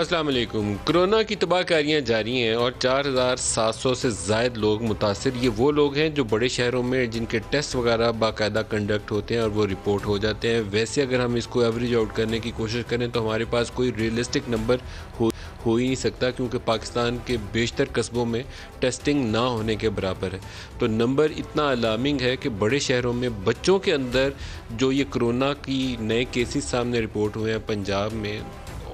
السلام علیکم۔ کرونا کی تباہ کاریاں جاری ہیں اور 4700 سے زائد لوگ متاثر۔ یہ وہ لوگ ہیں جو بڑے شہروں میں جن کے ٹیسٹ وغیرہ باقاعدہ کنڈکٹ ہوتے ہیں اور وہ رپورٹ ہو جاتے ہیں۔ ویسے اگر ہم اس کو ایوریج آؤٹ کرنے کی کوشش کریں تو ہمارے پاس کوئی ریئلسٹک نمبر ہو ہی نہیں سکتا، کیونکہ پاکستان کے بیشتر قصبوں میں ٹیسٹنگ نہ ہونے کے برابر ہے۔ تو نمبر اتنا الارمنگ ہے کہ بڑے شہروں میں بچوں کے اندر جو یہ کرونا کی نئے کیسز سامنے رپورٹ ہوئے ہیں، پنجاب میں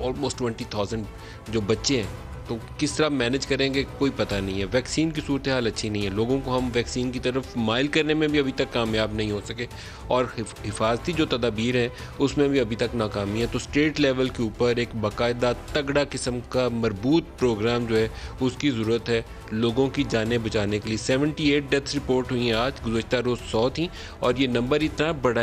آلموسٹ 20,000 جو بچے ہیں، تو کس طرح مینج کریں گے کوئی پتہ نہیں ہے۔ ویکسین کی صورتحال اچھی نہیں ہے، لوگوں کو ہم ویکسین کی طرف مائل کرنے میں بھی ابھی تک کامیاب نہیں ہو سکے، اور حفاظتی جو تدابیر ہیں اس میں بھی ابھی تک ناکامی ہے۔ تو اسٹیٹ لیول کے اوپر ایک باقاعدہ تگڑا قسم کا مربوط پروگرام جو ہے اس کی ضرورت ہے لوگوں کی جانیں بچانے کے لیے۔ 78 ڈیتھس رپورٹ ہوئی ہیں آج، گزشتہ روز 100 تھیں، اور یہ نمبر اتنا بڑا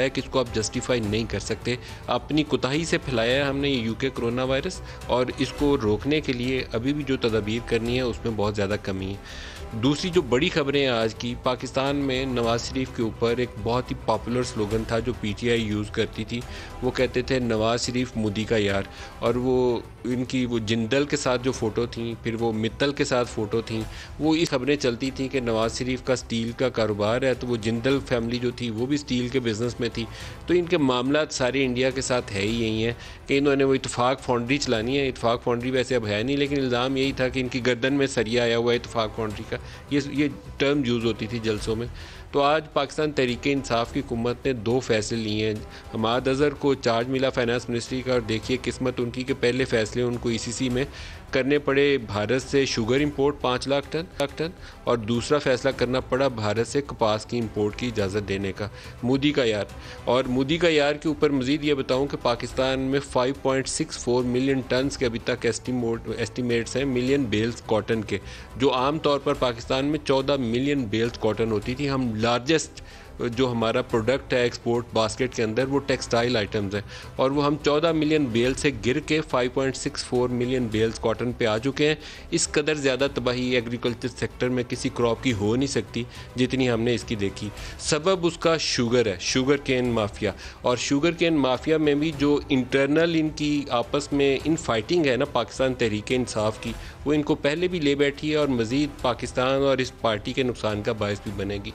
ہے کہ اس کو آپ جسٹیفائی نہیں کر سکتے۔ اپنی کوتاہی سے پھیلایا ہے ہم نے یہ UK کرونا وائرس، اور اس کو روکنے کے لیے ابھی بھی جو تدابیر کرنی ہے اس میں بہت زیادہ کمی ہے۔ دوسری جو بڑی خبریں آج کی، پاکستان میں نواز شریف کے اوپر ایک بہت ہی پاپولر سلوگن تھا جو PTI یوز کرتی تھی، وہ کہتے تھے نواز شریف مودی کا یار، اور وہ ان کی وہ جندل کے ساتھ جو فوٹو تھیں، پھر وہ متل کے ساتھ فوٹو تھیں، وہ اس خبریں چلتی تھیں کہ نواز شریف کا سٹیل کا کاروبار ہے، تو وہ جندل فیملی جو تھی وہ بھی سٹیل کے بزنس میں تھی۔ تو ان کے معاملات سارے انڈیا کے ساتھ ہے ہی یہی ہیں کہ انہوں نے وہ اتفاق فاؤنڈری چلانی ہے۔ اتفاق فاؤنڈری ویسے اب ہے نہیں، لیکن الزام یہی تھا کہ ان کی گردن میں سریا آیا ہوا ہے اتفاق فاؤنڈری کا، یہ ٹرم یوز ہوتی تھی جلسوں میں۔ تو آج پاکستان تحریک انصاف کی حکومت نے 2 فیصلے لیے ہیں۔ حماد اظہر کو چارج ملا فائنانس منسٹری کا، اور دیکھیے قسمت ان کی کہ پہلے فیصلے ان کو ECC میں کرنے پڑے بھارت سے شوگر امپورٹ 5 لاکھ ٹن، اور دوسرا فیصلہ کرنا پڑا بھارت سے کپاس کی امپورٹ کی اجازت دینے کا۔ مودی کا یار، اور مودی کا یار کے اوپر مزید یہ بتاؤں کہ پاکستان میں 5.64 ملین ٹنز کے ابھی تک ایسٹیمیٹس ہیں ملین بیلز کاٹن کے، جو عام طور پر پاکستان میں 14 ملین بیلز کاٹن ہوتی تھی۔ ہم لارجسٹ جو ہمارا پروڈکٹ ہے ایکسپورٹ باسکٹ کے اندر وہ ٹیکسٹائل آئٹمز ہیں، اور وہ ہم 14 ملین بیل سے گر کے 5.64 ملین بیلز کاٹن پہ آ چکے ہیں۔ اس قدر زیادہ تباہی ایگریکلچر سیکٹر میں کسی کراپ کی ہو نہیں سکتی جتنی ہم نے اس کی دیکھی۔ سبب اس کا شوگر ہے، شوگر کین مافیا، اور شوگر کین مافیا میں بھی جو انٹرنل ان کی آپس میں ان فائٹنگ ہے نا پاکستان تحریک انصاف کی، وہ ان کو پہلے بھی لے بیٹھی ہے اور مزید پاکستان اور اس پارٹی کے نقصان کا باعث بھی بنے گی۔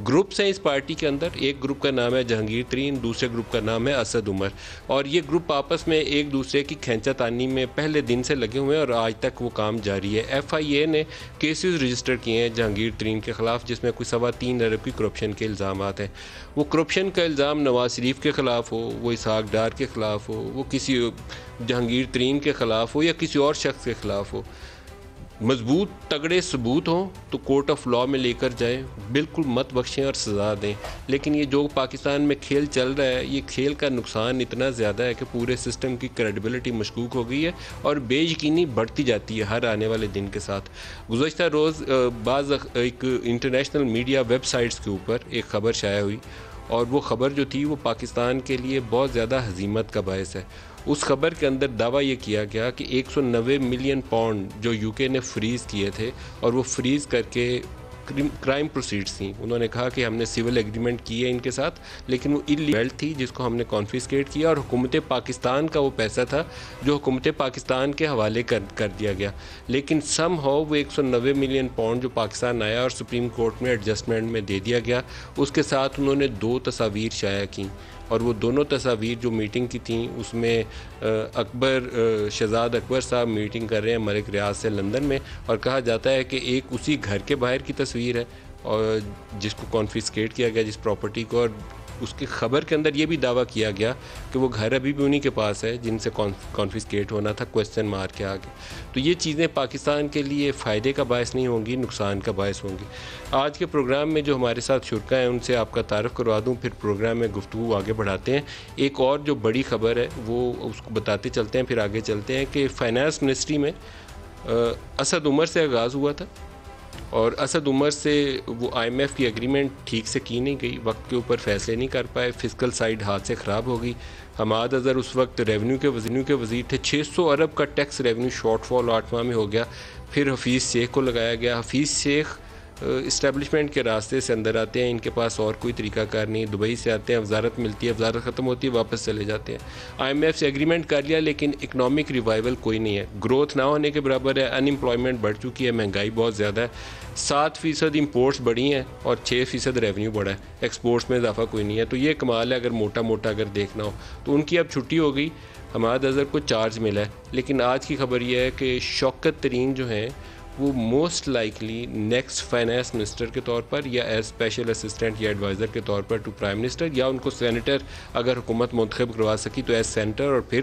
گروپس ہیں اس پارٹی کے اندر، ایک گروپ کا نام ہے جہانگیر ترین، دوسرے گروپ کا نام ہے اسد عمر، اور یہ گروپ آپس میں ایک دوسرے کی کھینچا تانی میں پہلے دن سے لگے ہوئے ہیں اور آج تک وہ کام جاری ہے۔ FIA نے کیسز رجسٹر کیے ہیں جہانگیر ترین کے خلاف، جس میں کوئی 3.25 ارب کی کرپشن کے الزامات ہیں۔ وہ کرپشن کا الزام نواز شریف کے خلاف ہو، وہ اسحاق ڈار کے خلاف ہو، وہ کسی جہانگیر ترین کے خلاف ہو یا کسی اور شخص کے خلاف ہو، مضبوط تگڑے ثبوت ہوں تو کورٹ آف لاء میں لے کر جائیں، بالکل مت بخشیں اور سزا دیں۔ لیکن یہ جو پاکستان میں کھیل چل رہا ہے، یہ کھیل کا نقصان اتنا زیادہ ہے کہ پورے سسٹم کی کریڈیبلٹی مشکوک ہو گئی ہے اور بے یقینی بڑھتی جاتی ہے ہر آنے والے دن کے ساتھ۔ گزشتہ روز بعض ایک انٹرنیشنل میڈیا ویب سائٹس کے اوپر ایک خبر شائع ہوئی، اور وہ خبر جو تھی وہ پاکستان کے لیے بہت زیادہ ہزیمت کا باعث ہے۔ اس خبر کے اندر دعویٰ یہ کیا گیا کہ 190 ملین پاؤنڈ جو UK نے فریز کیے تھے، اور وہ فریز کر کے کرائم پروسیڈز تھیں۔ انہوں نے کہا کہ ہم نے سول ایگریمنٹ کی ہے ان کے ساتھ، لیکن وہ اللیگل تھی جس کو ہم نے کانفiscate کیا، اور حکومت پاکستان کا وہ پیسہ تھا جو حکومت پاکستان کے حوالے کر دیا گیا۔ لیکن سم ہاؤ وہ 190 ملین پاؤنڈ جو پاکستان آیا اور سپریم کورٹ میں ایڈجسٹمنٹ میں دے دیا گیا، اس کے ساتھ انہوں نے 2 تصاویر شائع کیں، اور وہ دونوں تصاویر جو میٹنگ کی تھیں اس میں شہزاد اکبر صاحب میٹنگ کر رہے ہیں ملک ریاض سے لندن میں، اور کہا جاتا ہے کہ ایک اسی گھر کے باہر کی تصویر ہے اور جس کو کانفiscate کیا گیا جس پراپرٹی کو، اور اس کی خبر کے اندر یہ بھی دعویٰ کیا گیا کہ وہ گھر ابھی بھی انہی کے پاس ہے جن سے کانفiscate ہونا تھا کویسچن مارک کے آگے۔ تو یہ چیزیں پاکستان کے لیے فائدے کا باعث نہیں ہوں گی، نقصان کا باعث ہوں گی۔ آج کے پروگرام میں جو ہمارے ساتھ شرکا ہیں ان سے آپ کا تعارف کروا دوں، پھر پروگرام میں گفتگو آگے بڑھاتے ہیں۔ ایک اور جو بڑی خبر ہے وہ اس کو بتاتے چلتے ہیں، پھر آگے چلتے ہیں کہ فائنانس منسٹری میں اسد عمر سے آغاز ہوا تھا، اور اسد عمر سے وہ IMF کی ایگریمنٹ ٹھیک سے کی نہیں گئی، وقت کے اوپر فیصلے نہیں کر پائے، فسکل سائیڈ ہاتھ سے خراب ہو گئی۔ حماد اظہر اس وقت ریونیو کے وزیر تھے، 600 ارب کا ٹیکس ریونیو شارٹ فال 8 ماہ میں ہو گیا۔ پھر حفیظ شیخ کو لگایا گیا۔ حفیظ شیخ اسٹیبلشمنٹ کے راستے سے اندر آتے ہیں. ان کے پاس اور کوئی طریقہ کار نہیں. دبئی سے آتے ہیں, وزارت ملتی ہے, وزارت ختم ہوتی ہے, واپس چلے جاتے ہیں. IMF سے ایگریمنٹ کر لیا لیکن اکنامک ریوائول کوئی نہیں ہے. گروتھ نہ ہونے کے برابر ہے. ان امپلائمنٹ بڑھ چکی ہے, مہنگائی بہت زیادہ ہے. 7% امپورٹس بڑھی ہیں اور 6% ریونیو بڑھا ہے. ایکسپورٹس میں اضافہ کوئی نہیں ہے. تو یہ کمال ہے اگر موٹا موٹا اگر دیکھنا ہو تو. ان کی اب چھٹی ہو گئی, حماد اظہر کو چارج ملا ہے. لیکن آج کی خبر یہ ہے کہ شوکت ترین جو ہیں وہ most likely next finance minister کے طور پر یا ایز اسپیشل اسسٹنٹ یا ایڈوائزر کے طور پر ٹو پرائم منسٹر, یا ان کو سینیٹر اگر حکومت منتخب کروا سکی تو ایز سینیٹر, اور پھر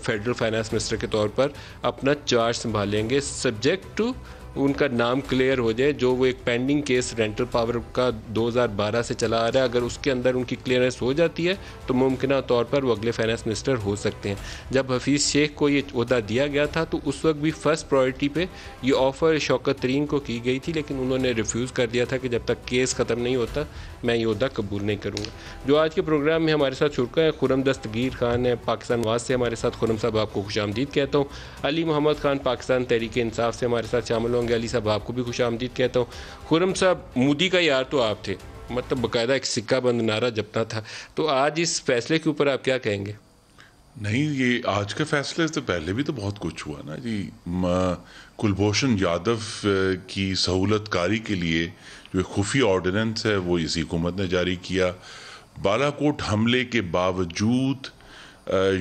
فیڈرل فائنانس منسٹر کے طور پر اپنا چارج سنبھالیں گے, سبجیکٹ ٹو ان کا نام کلیئر ہو جائے. جو وہ ایک پینڈنگ کیس رینٹل پاور کا 2012 سے چلا آ رہا ہے, اگر اس کے اندر ان کی کلیئرنس ہو جاتی ہے تو ممکنہ طور پر وہ اگلے فائنانس منسٹر ہو سکتے ہیں. جب حفیظ شیخ کو یہ عہدہ دیا گیا تھا تو اس وقت بھی فرسٹ پرائرٹی پہ یہ آفر شوکت ترین کو کی گئی تھی, لیکن انہوں نے ریفیوز کر دیا تھا کہ جب تک کیس ختم نہیں ہوتا میں یہ عہدہ قبول نہیں کروں گا. جو آج کے پروگرام میں ہمارے ساتھ شرکا ہے, خرم دستگیر خان ہے پاکستان واز سے ہمارے ساتھ. خرم صاحب آپ کو خوش آمدید کہتا ہوں. علی محمد خان پاکستان تحریک انصاف سے ہمارے ساتھ شامل ہوں گے. علی صاحب آپ کو بھی خوش آمدید کہتا ہوں. خرم صاحب, مودی کا یار تو آپ تھے, مطلب باقاعدہ ایک سکہ بند نعرہ جپنا تھا, تو آج اس فیصلے کے اوپر آپ کیا کہیں گے؟ نہیں, یہ آج کا فیصلے سے پہلے بھی تو بہت کچھ ہوا نا جی. کلبھوشن یادو کی سہولت کاری کے لیے جو خفیہ آرڈیننس ہے وہ اسی حکومت نے جاری کیا. بالا کوٹ حملے کے باوجود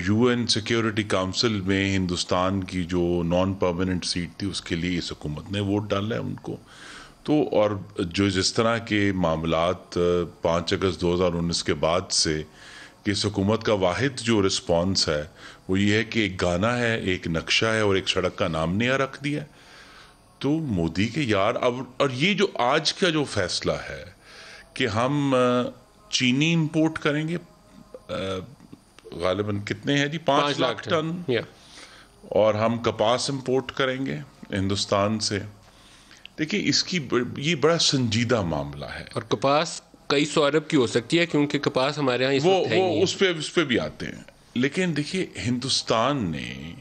UN سیکیورٹی کاؤنسل میں ہندوستان کی جو نان پرماننٹ سیٹ تھی اس کے لیے اس حکومت نے ووٹ ڈالا ہے ان کو. تو اور جو جس طرح کے معاملات 5 اگست 2019 کے بعد سے کہ اس حکومت کا واحد جو رسپانس ہے وہ یہ ہے کہ ایک گانا ہے, ایک نقشہ ہے اور ایک سڑک کا نام نیا رکھ دیا. تو مودی کے یار اب, اور یہ جو آج کا جو فیصلہ ہے کہ ہم چینی امپورٹ کریں گے, غالباً کتنے ہیں جی 5 لاکھ ٹن, اور ہم کپاس امپورٹ کریں گے ہندوستان سے. دیکھیں اس کی یہ بڑا سنجیدہ معاملہ ہے, اور کپاس کئی سو ارب کی ہو سکتی ہے کیونکہ کپاس ہمارے ہاں وہ اس پہ بھی آتے ہیں. لیکن دیکھیے ہندوستان نے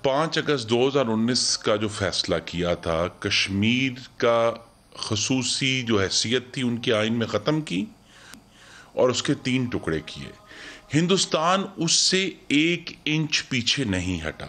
5 اگست 2019 کا جو فیصلہ کیا تھا, کشمیر کا خصوصی جو حیثیت تھی ان کے آئین میں ختم کی اور اس کے 3 ٹکڑے کیے. ہندوستان اس سے 1 انچ پیچھے نہیں ہٹا.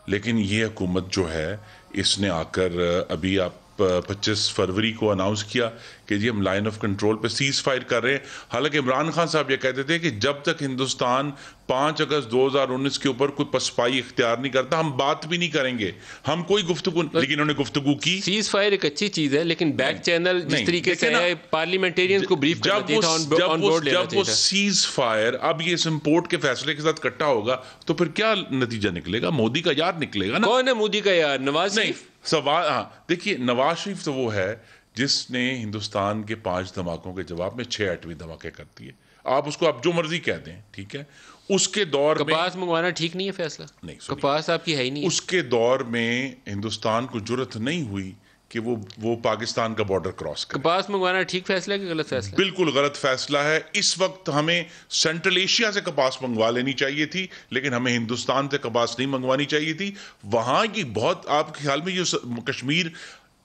لیکن یہ حکومت جو ہے اس نے آ کر ابھی آپ 25 فروری کو اناؤنس کیا کہ جی ہم لائن آف کنٹرول پہ سیز فائر کر رہے ہیں. حالانکہ عمران خان صاحب یہ کہتے تھے کہ جب تک ہندوستان 5 اگست 2019 کے اوپر کوئی پسپائی اختیار نہیں کرتا ہم بات بھی نہیں کریں گے, ہم کوئی گفتگو, لیکن انہوں نے گفتگو کی. سیز فائر ایک اچھی چیز ہے لیکن بیک چینل جس طریقے سے ہے پارلیمنٹیرینز کو بریف کرنا چاہیے تھا, آن بورڈ لینا چاہیے تھا. جب وہ سیز فائر اب یہ اس امپورٹ کے فیصلے کے ساتھ کٹا ہوگا تو پھر کیا نتیجہ نکلے گا؟ مودی کا یار نکلے گا نا. کون ہے مودی کا یار؟ نواز شریف. سوال, ہاں دیکھیے نواز شریف تو وہ ہے جس نے ہندوستان کے 5 دھماکوں کے جواب میں 6 ایٹمی دھماکے کر دیے. آپ اس کو آپ جو مرضی کہہ دیں, ٹھیک ہے. اس کے دور میں کپاس منگوانا ٹھیک نہیں ہے فیصلہ, نہیں کپاس آپ کی ہے ہی نہیں. اس کے دور میں ہندوستان کو جرأت نہیں ہوئی کہ وہ پاکستان کا بارڈر کراس کرے. کپاس منگوانا ٹھیک فیصلہ ہے کہ غلط فیصلہ؟ بالکل غلط فیصلہ ہے. اس وقت ہمیں سینٹرل ایشیا سے کپاس منگوا لینی چاہیے تھی, لیکن ہمیں ہندوستان سے کپاس نہیں منگوانی چاہیے تھی. وہاں کی بہت, آپ کے خیال میں یہ کشمیر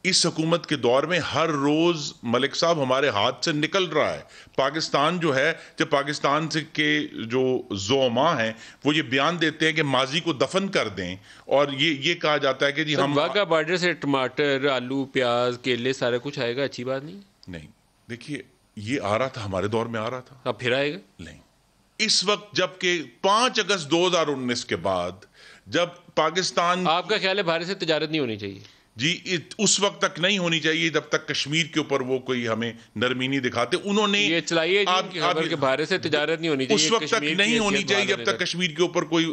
اس حکومت کے دور میں ہر روز ملک صاحب ہمارے ہاتھ سے نکل رہا ہے. پاکستان جو ہے, جب پاکستان سے کے جو زعماء ہیں وہ یہ بیان دیتے ہیں کہ ماضی کو دفن کر دیں, اور یہ کہا جاتا ہے کہ جی ہم واگا بارڈر سے ٹماٹر, آلو, پیاز, کیلے سارا کچھ آئے گا, اچھی بات نہیں. نہیں دیکھیے یہ آ رہا تھا, ہمارے دور میں آ رہا تھا, اب پھر آئے گا نہیں. اس وقت جب کہ 5 اگست 2019 کے بعد جب پاکستان, آپ کا خیال ہے بھارت سے تجارت نہیں ہونی چاہیے؟ جی اس وقت تک نہیں ہونی چاہیے جب تک کشمیر کے اوپر وہ کوئی ہمیں نرمی نہیں دکھاتے. انہوں نے یہ چلائیے کہ بھارت سے تجارت نہیں ہونی چاہیے, اس وقت تک نہیں ہونی چاہیے جب تک کشمیر کے اوپر کوئی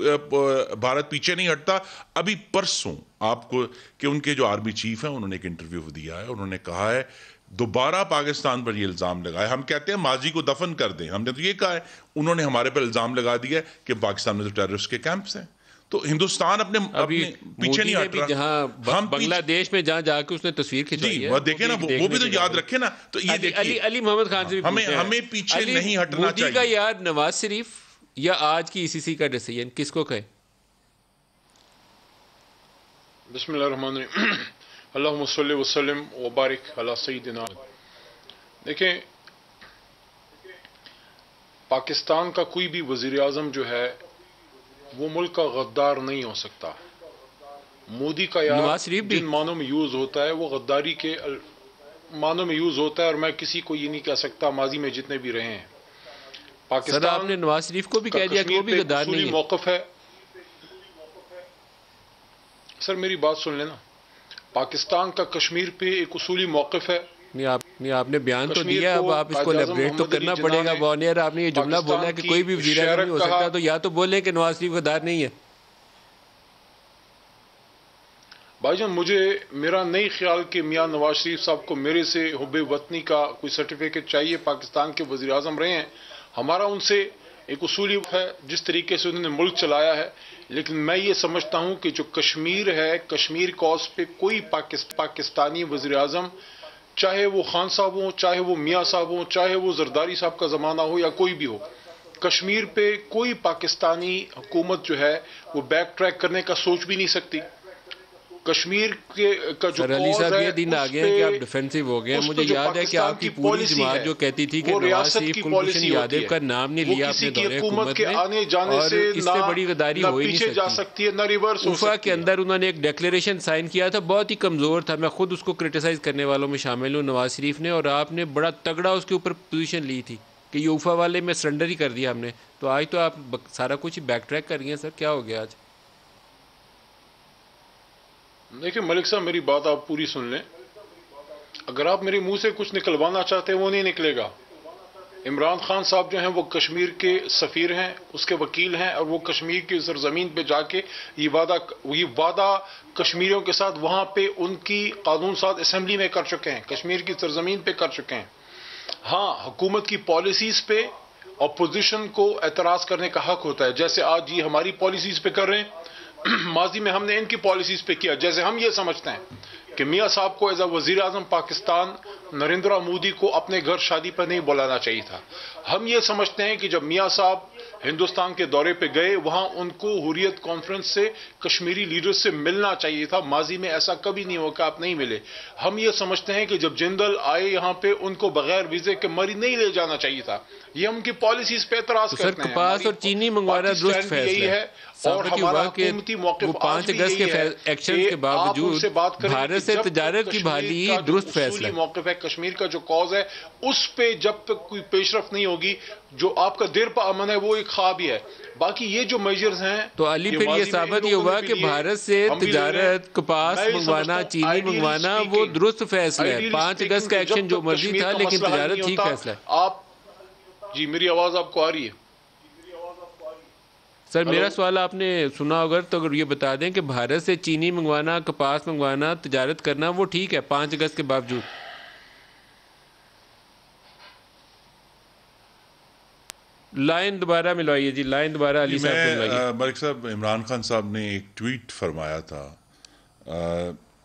بھارت پیچھے نہیں ہٹتا. ابھی پرسوں آپ کو کہ ان کے جو آرمی چیف ہیں انہوں نے ایک انٹرویو دیا ہے, انہوں نے کہا ہے دوبارہ پاکستان پر یہ الزام لگائے. ہم کہتے ہیں ماضی کو دفن کر دیں, ہم نے تو یہ کہا ہے, انہوں نے ہمارے پر الزام لگا دیا کہ پاکستان میں تو ٹیررسٹ کے کیمپس ہیں. تو ہندوستان اپنے پیچھے نہیں ہٹ رہا. جہاں بنگلہ دیش میں جہاں جا کے اس نے تصویر کھینچائی ہے, دیکھیں نا, وہ بھی تو یاد رکھے نا. تو یہ دیکھیے علی محمد خان سے ہمیں پیچھے نہیں ہٹنا چاہیے. مودی کا یار نواز شریف یا آج کی ECC کا ڈیسیژن, کس کو کہیں؟ بسم اللہ الرحمن الرحیم. اللہم صلی وسلم وبارک علی سیدنا. دیکھیں، پاکستان کا کوئی بھی وزیر اعظم جو ہے وہ ملک کا غدار نہیں ہو سکتا. مودی کا یا نواز شریف بھی جن معنوں میں یوز ہوتا ہے وہ غداری کے معنوں میں یوز ہوتا ہے، اور میں کسی کو یہ نہیں کہہ سکتا ماضی میں جتنے بھی رہے ہیں. سر آپ پاکستان نے نواز شریف کو بھی کا کہہ دیا کہ کشمیر وہ پہ بھی ایک غدار اصولی نہیں ہے. موقف ہے. سر میری بات سن لینا. پاکستان کا کشمیر پہ ایک اصولی موقف ہے. نہیں آپ نے بیان تو کشمیر دیا، اب کو آپ اس کو قائد اعظم لیبریٹ تو محمد علی کرنا جناح پڑے گا. نے بونیر آپ نے یہ جملہ بولا ہے کہ پاکستان کوئی بھی کی وزیر اعظم نہیں ہو شہرت سکتا، کہا. تو یا تو بولیں کہ نواز شریف غدار نہیں ہے. بھائی جان، مجھے میرا نہیں خیال کہ میاں نواز شریف صاحب کو میرے سے حب وطنی کا کوئی سرٹیفکیٹ چاہیے. پاکستان کے وزیر اعظم رہے ہیں، ہمارا ان سے ایک اصولی ہے جس طریقے سے انہوں نے ملک چلایا ہے. لیکن میں یہ سمجھتا ہوں کہ جو کشمیر ہے، کشمیر کوس پہ کوئی پاکستانی وزیر اعظم، چاہے وہ خان صاحب ہوں، چاہے وہ میاں صاحب ہوں، چاہے وہ زرداری صاحب کا زمانہ ہو یا کوئی بھی ہو، کشمیر پہ کوئی پاکستانی حکومت جو ہے وہ بیک ٹریک کرنے کا سوچ بھی نہیں سکتی. کشمیر کا جو سر علی کاز صاحب ہے یہ دن آ اس گئے ہیں کہ آپ پہ ڈیفینسو ہو گئے ہیں. اس مجھے پہ جو یاد ہے کہ آپ پاکستان کی کی پوری پالیسی جماعت ہے جو کہتی تھی کہ وہ نواز ریاست شریف کی کلبھوشن پالیسی ہوتی یادو ہے. کا نام نہیں وہ لیا کسی اپنے کی دور حکومت حکومت کے میں، آنے جانے اور سے اس سے بڑی غداری نہ ہو ہی نہیں پیچھے جا سکتی. سکتی ہے نہ ریورس ہو اوفا سکتی کے ہے. اندر انہوں نے ایک ڈیکلیریشن سائن کیا تھا، بہت ہی کمزور تھا. میں خود اس کو کرٹیسائز کرنے والوں میں شامل ہوں، نواز شریف نے، اور آپ نے بڑا تگڑا اس کے اوپر پوزیشن لی تھی کہ یہ اوفا والے میں سرنڈر ہی کر دیا ہم نے. تو آج تو آپ سارا کچھ بیک ٹریک کر رہی ہیں. سر کیا ہو گیا آج؟ دیکھیں ملک صاحب، میری بات آپ پوری سن لیں. اگر آپ میرے منہ سے کچھ نکلوانا چاہتے ہیں وہ نہیں نکلے گا. عمران خان صاحب جو ہیں وہ کشمیر کے سفیر ہیں، اس کے وکیل ہیں، اور وہ کشمیر کی سرزمین پہ جا کے یہ وعدہ کشمیریوں کے ساتھ وہاں پہ ان کی قانون ساز اسمبلی میں کر چکے ہیں، کشمیر کی سرزمین پہ کر چکے ہیں. ہاں، حکومت کی پالیسیز پہ اپوزیشن کو اعتراض کرنے کا حق ہوتا ہے، جیسے آج یہ ہماری پالیسیز پہ کر رہے ہیں. ماضی میں ہم نے ان کی پالیسیز پہ کیا. جیسے ہم یہ سمجھتے ہیں کہ میاں صاحب کو ایز اے وزیر اعظم پاکستان نریندرا مودی کو اپنے گھر شادی پر نہیں بلانا چاہیے تھا. ہم یہ سمجھتے ہیں کہ جب میاں صاحب ہندوستان کے دورے پہ گئے، وہاں ان کو حریت کانفرنس سے کشمیری لیڈر سے ملنا چاہیے تھا. ماضی میں ایسا کبھی نہیں ہوا کہ آپ نہیں ملے. ہم یہ سمجھتے ہیں کہ جب جنرل آئے یہاں پہ، ان کو بغیر ویزے کے مری نہیں لے جانا چاہیے تھا. یہ ہم کی پالیسیز پہ اعتراض تو سر کرتے ہیں. کپاس اور چینی منگوانا پارٹی درست اسٹینڈ بھی فیصلہ یہی ہے، اور ثابت ہمارا ہوا کہ حکومتی موقف وہ 5 آج بھی اگست کے یہی ہے ایکشن کہ کے آپ ان باوجود سے بات کریں کہ بھارت سے جب تک تجارت کی کشمیر بحالی کا جو درست فیصلہ اصولی ہے. موقف ہے، کشمیر کا جو کاز ہے، اس پہ جب تک کوئی پیش رفت نہیں ہوگی، جو آپ کا دیر پا امن ہے وہ ایک خواب ہی ہے. باقی یہ جو میجرز ہیں، تو علی پھر یہ ماضی میں ان ثابت یہ لوگوں نے ہوا بھی کہ لیے، بھارت سے ہم بھی لے رہے ہیں. تجارت کپاس میں یہ منگوانا، سمجھتا ہوں چینی ideally منگوانا وہ speaking- درست فیصلہ ہے. ideally 5 اگست کا speaking ایکشن جب جو تک مرضی کشمیر تھا، کا لیکن مسئلہ حل تجارت نہیں ٹھیک ہوتا، فیصلہ ہے. آپ جی میری آواز آپ کو آ رہی ہے؟ سر میرا سوال آپ نے سنا ہوگا تو اگر یہ بتا دیں کہ بھارت سے چینی منگوانا، کپاس منگوانا، تجارت کرنا وہ ٹھیک ہے 5 اگست کے باوجود. لائن دوبارہ ملوائیے جی، لائن دوبارہ علی صاحب کو ملوائیے. ملک صاحب، عمران خان صاحب نے ایک ٹویٹ فرمایا تھا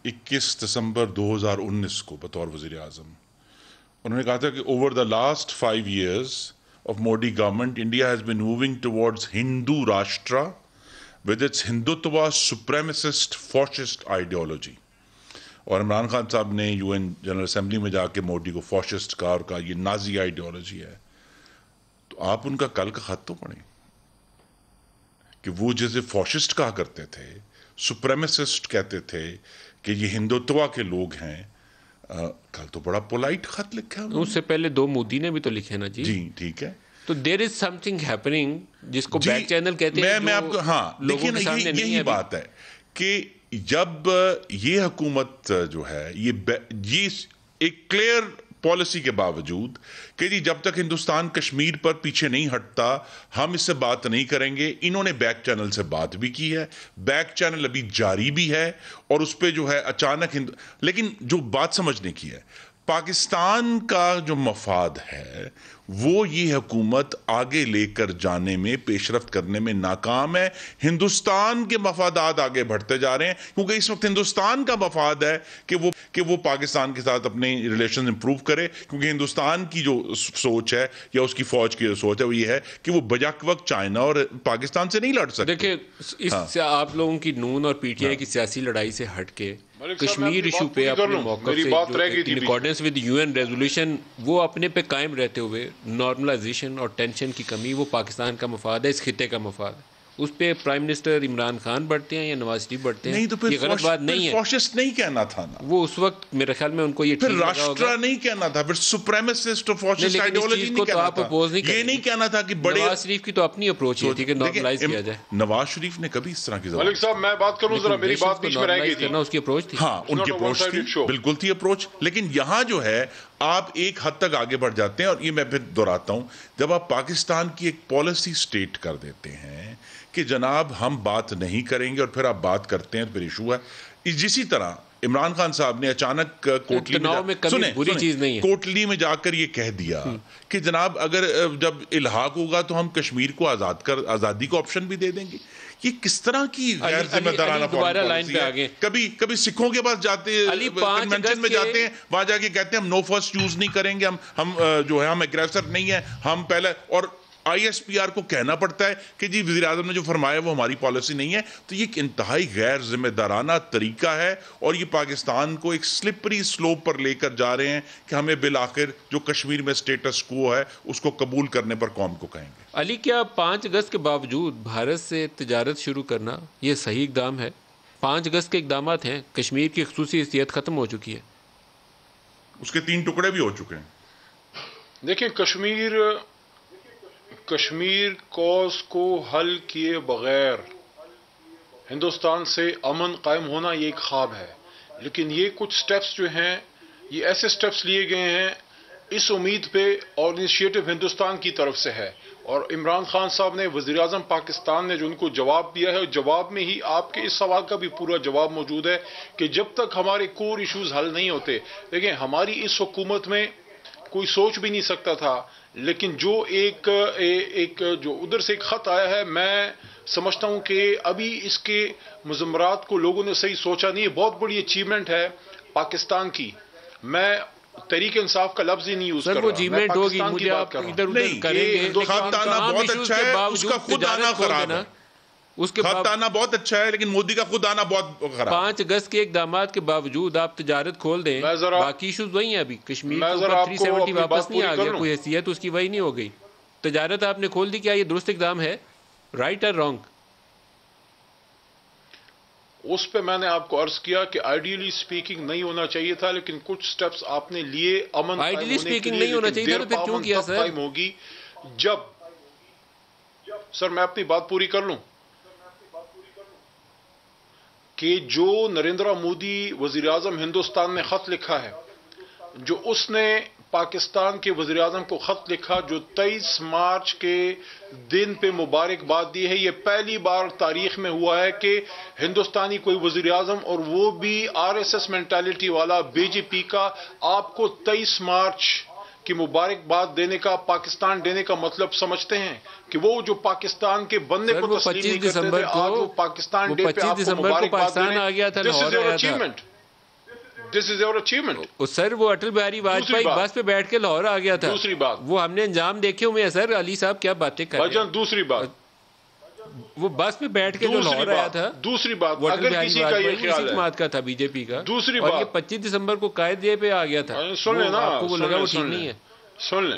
21 دسمبر 2019 کو بطور وزیر اعظم. انہوں نے کہا تھا کہ over the last 5 years of Modi government, India has been moving towards Hindu Rashtra with its Hindutva supremacist fascist ideology. اور عمران خان صاحب نے UN جنرل اسمبلی میں جا کے مودی کو فاشسٹ کہا اور کہا یہ نازی آئیڈیالوجی ہے. تو آپ ان کا کل کا خط تو پڑھیں کہ وہ جیسے فاشسٹ کہا کرتے تھے، سپریمیسسٹ کہتے تھے کہ یہ ہندوتوا کے لوگ ہیں. کل تو بڑا پولائٹ خط لکھا ہے. اس سے پہلے 2 مودی نے بھی تو لکھے نا جی. جی ٹھیک ہے. تو دیر از سم تھنگ ہیپننگ جس کو بیک چینل کہتے ہیں. میں آپ کو دیکھیے نا، یہی بات ہے کہ جب یہ حکومت جو ہے یہ ایک کلیئر پالیسی کے باوجود کہ جی جب تک ہندوستان کشمیر پر پیچھے نہیں ہٹتا ہم اس سے بات نہیں کریں گے. انہوں نے بیک چینل سے بات بھی کی ہے، بیک چینل ابھی جاری بھی ہے، اور اس پہ جو ہے اچانک لیکن جو بات سمجھنے کی ہے، پاکستان کا جو مفاد ہے وہ یہ حکومت آگے لے کر جانے میں، پیش رفت کرنے میں ناکام ہے. ہندوستان کے مفادات آگے بڑھتے جا رہے ہیں کیونکہ اس وقت ہندوستان کا مفاد ہے کہ وہ پاکستان کے ساتھ اپنے ریلیشن امپروو کرے، کیونکہ ہندوستان کی جو سوچ ہے یا اس کی فوج کی جو سوچ ہے وہ یہ ہے کہ وہ بیک وقت چائنا اور پاکستان سے نہیں لڑ سکتے. دیکھیں اس سے آپ لوگوں کی نون اور پی ٹی آئی کی سیاسی لڑائی سے ہٹ کے کشمیر ایشو پہ اپنے موقف سے in accordance with UN resolution وہ اپنے پہ قائم رہتے ہوئے نارملائزیشن اور ٹینشن کی کمی وہ پاکستان کا مفاد ہے، اس خطے کا مفاد ہے، اس پہ پرائم منسٹر عمران خان بڑھتے ہیں یا نواز شریف بڑھتے ہیں، یہ غلط بات نہیں ہے۔ فاشسٹ نہیں کہنا تھا نا وہ اس وقت میرے خیال میں ان کو یہ پھر راشٹرا نہیں کہنا تھا، پھر سپریمیسسٹ اور فاشسٹ آئیڈیالوجی نہیں کہنا تھا، یہ نہیں کہنا تھا کہ بڑے نواز شریف کی تو اپنی اپروچ یہ تھی کہ نارملائز کیا جائے۔ نواز شریف نے کبھی اس طرح کی ملک صاحب میں بات کروں ذرا، میری بات بیچ میں رہ گئی تھی، اس کی اپروچ تھی، ہاں ان کی اپروچ تھی، بالکل تھی اپروچ، لیکن یہاں جو ہے آپ ایک حد تک آگے بڑھ جاتے ہیں، اور یہ میں پھر دہراتا ہوں، جب آپ پاکستان کی ایک پالیسی سٹیٹ کر دیتے ہیں کہ جناب ہم بات نہیں کریں گے اور پھر آپ بات کرتے ہیں، پھر ایشو ہے۔ جسی طرح عمران خان صاحب نے اچانک کوٹلی میں جا کر یہ کہہ دیا کہ جناب اگر جب الحاق ہوگا تو ہم کشمیر کو آزادی کو آپشن بھی دے دیں گے، یہ کس طرح کی غیر ذمہ دارانہ پالیسی ہے؟ کبھی سکھوں کے پاس جاتے کنونشن میں جاتے ہیں، وہاں جا کے کہتے ہیں ہم نو فرسٹ یوز نہیں کریں گے، ہم جو ہے ہم ایگریسر نہیں ہیں، ہم پہلے، اور ISPR کو کہنا پڑتا ہے کہ جی وزیر اعظم نے جو فرمایا وہ ہماری پالیسی نہیں ہے۔ تو یہ ایک انتہائی غیر ذمہ دارانہ طریقہ ہے، اور یہ پاکستان کو ایک سلپری سلوپ پر لے کر جا رہے ہیں کہ ہمیں بالآخر جو کشمیر میں سٹیٹس کو ہے اس کو قبول کرنے پر قوم کو کہیں گے۔ علی، کیا 5 اگست کے باوجود بھارت سے تجارت شروع کرنا یہ صحیح اقدام ہے؟ 5 اگست کے اقدامات ہیں، کشمیر کی خصوصی حیثیت ختم ہو چکی ہے، اس کے 3 ٹکڑے بھی ہو چکے ہیں۔ دیکھیں کشمیر کوز کو حل کیے بغیر ہندوستان سے امن قائم ہونا یہ ایک خواب ہے، لیکن یہ کچھ سٹیپس جو ہیں یہ ایسے سٹیپس لیے گئے ہیں اس امید پہ، اور انیشیٹو ہندوستان کی طرف سے ہے، اور عمران خان صاحب نے، وزیر اعظم پاکستان نے جو ان کو جواب دیا ہے، جواب میں ہی آپ کے اس سوال کا بھی پورا جواب موجود ہے کہ جب تک ہمارے کور ایشوز حل نہیں ہوتے، دیکھیں ہماری اس حکومت میں کوئی سوچ بھی نہیں سکتا تھا، لیکن جو ایک جو ادھر سے ایک خط آیا ہے، میں سمجھتا ہوں کہ ابھی اس کے مضمرات کو لوگوں نے صحیح سوچا نہیں ہے، بہت بڑی اچیومنٹ ہے پاکستان کی، میں تحریک انصاف کا لفظ ہی نہیں یوز کر رہا، میں پاکستان کی بات کر رہا ہوں۔ خط آنا بہت اچھا ہے، اس کا خود آنا خراب ہے، اس کے خط آنا بہت اچھا ہے لیکن مودی کا خود آنا بہت خراب۔ 5 اگست کے اقدامات کے باوجود آپ تجارت کھول دیں، باقی ایشوز وہی ہیں، ابھی کشمیر کے اوپر 370 واپس نہیں آ گیا، کوئی حیثیت اس کی وہی نہیں ہو گئی، تجارت آپ نے کھول دی، کیا یہ درست اقدام ہے؟ رائٹ اور رانگ؟ اس پہ میں نے آپ کو عرض کیا کہ آئیڈیلی سپیکنگ نہیں ہونا چاہیے تھا، لیکن کچھ سٹیپس آپ نے لیے امن آئیڈیلی سپیکنگ نہیں ہونا چاہیے تھا، پھر کیوں کیا سر؟ ٹائم ہوگی جب، سر میں اپنی بات پوری کر لوں، کہ جو نریندر مودی وزیر اعظم ہندوستان نے خط لکھا ہے، جو اس نے پاکستان کے وزیر اعظم کو خط لکھا جو 23 مارچ کے دن پہ مبارکباد دی ہے، یہ پہلی بار تاریخ میں ہوا ہے کہ ہندوستانی کوئی وزیر اعظم، اور وہ بھی RSS مینٹالٹی والا BJP کا، آپ کو 23 مارچ کی مبارکباد دینے کا، پاکستان دینے کا مطلب سمجھتے ہیں کہ وہ جو پاکستان کے بننے کو تسلیم نہیں کرتے تھے، آج وہ پاکستان ڈے پہ آپ کو مبارکباد دے رہے ہیں۔ This is your achievement. This is your achievement. سر وہ اٹل بہاری واجپئی بس پہ بیٹھ کے لاہور آ گیا تھا، دوسری بات وہ ہم نے انجام دیکھے ہوئے ہیں سر۔ علی صاحب کیا باتیں کر رہے ہیں؟ دوسری بات، وہ بس پہ بیٹھ کے جو لاہور آیا تھا، دوسری بات، اگر کسی کا یہ خیال ہے جماعت کا تھا BJP کا، دوسری اور بات، یہ 25 دسمبر کو قائد یہ پہ آ گیا تھا، سن لیں نا، آپ کو وہ لگا وہ ٹھیک نہیں ہے؟ سن لیں،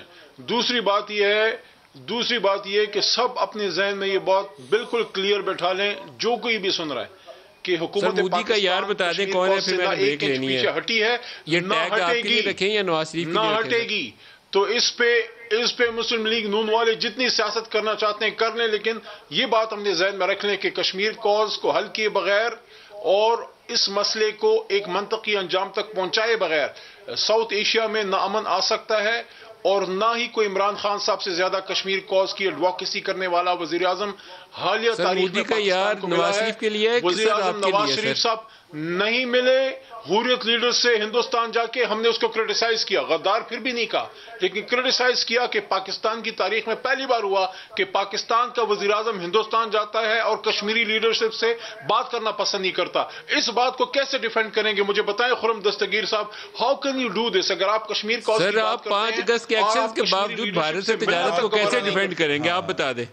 دوسری بات یہ ہے کہ سب اپنے ذہن میں یہ بات بالکل کلیئر بٹھا لیں، جو کوئی بھی سن رہا ہے، کہ حکومت مودی کا یار بتا دیں کون ہے، پھر میں نے دیکھ لینی ہے، ہٹی ہے، یہ نہ ٹیگ آپ کے لیے رکھیں یا نواز شریف نہ ہٹے گی، تو اس پہ مسلم لیگ نون والے جتنی سیاست کرنا چاہتے ہیں کر لیں، لیکن یہ بات ہم نے ذہن میں رکھ لیں کہ کشمیر کوز کو حل کیے بغیر اور اس مسئلے کو ایک منطقی انجام تک پہنچائے بغیر ساؤتھ ایشیا میں نہ امن آ سکتا ہے، اور نہ ہی کوئی عمران خان صاحب سے زیادہ کشمیر کوز کی ایڈوکیسی کرنے والا وزیر اعظم حالیہ تاریخ میں پاکستان کو ملا ہے۔ وزیر اعظم نواز شریف صاحب نہیں ملے، حریت لیڈر سے ہندوستان جا کے ہم نے اس کو کرٹیسائز کیا، غدار پھر بھی نہیں کہا، لیکن کرٹیسائز کیا کہ پاکستان کی تاریخ میں پہلی بار ہوا کہ پاکستان کا وزیر اعظم ہندوستان جاتا ہے اور کشمیری لیڈرشپ سے بات کرنا پسند نہیں کرتا۔ اس بات کو کیسے ڈیفینڈ کریں گے؟ مجھے بتائیں خرم دستگیر صاحب، how can you do this? اگر آپ کشمیر کو سر، آپ 5 اگست کے ایکشنز کے باوجود بھارت سے تجارت کو کیسے ڈیفینڈ کریں گے؟ آپ بتا دیں،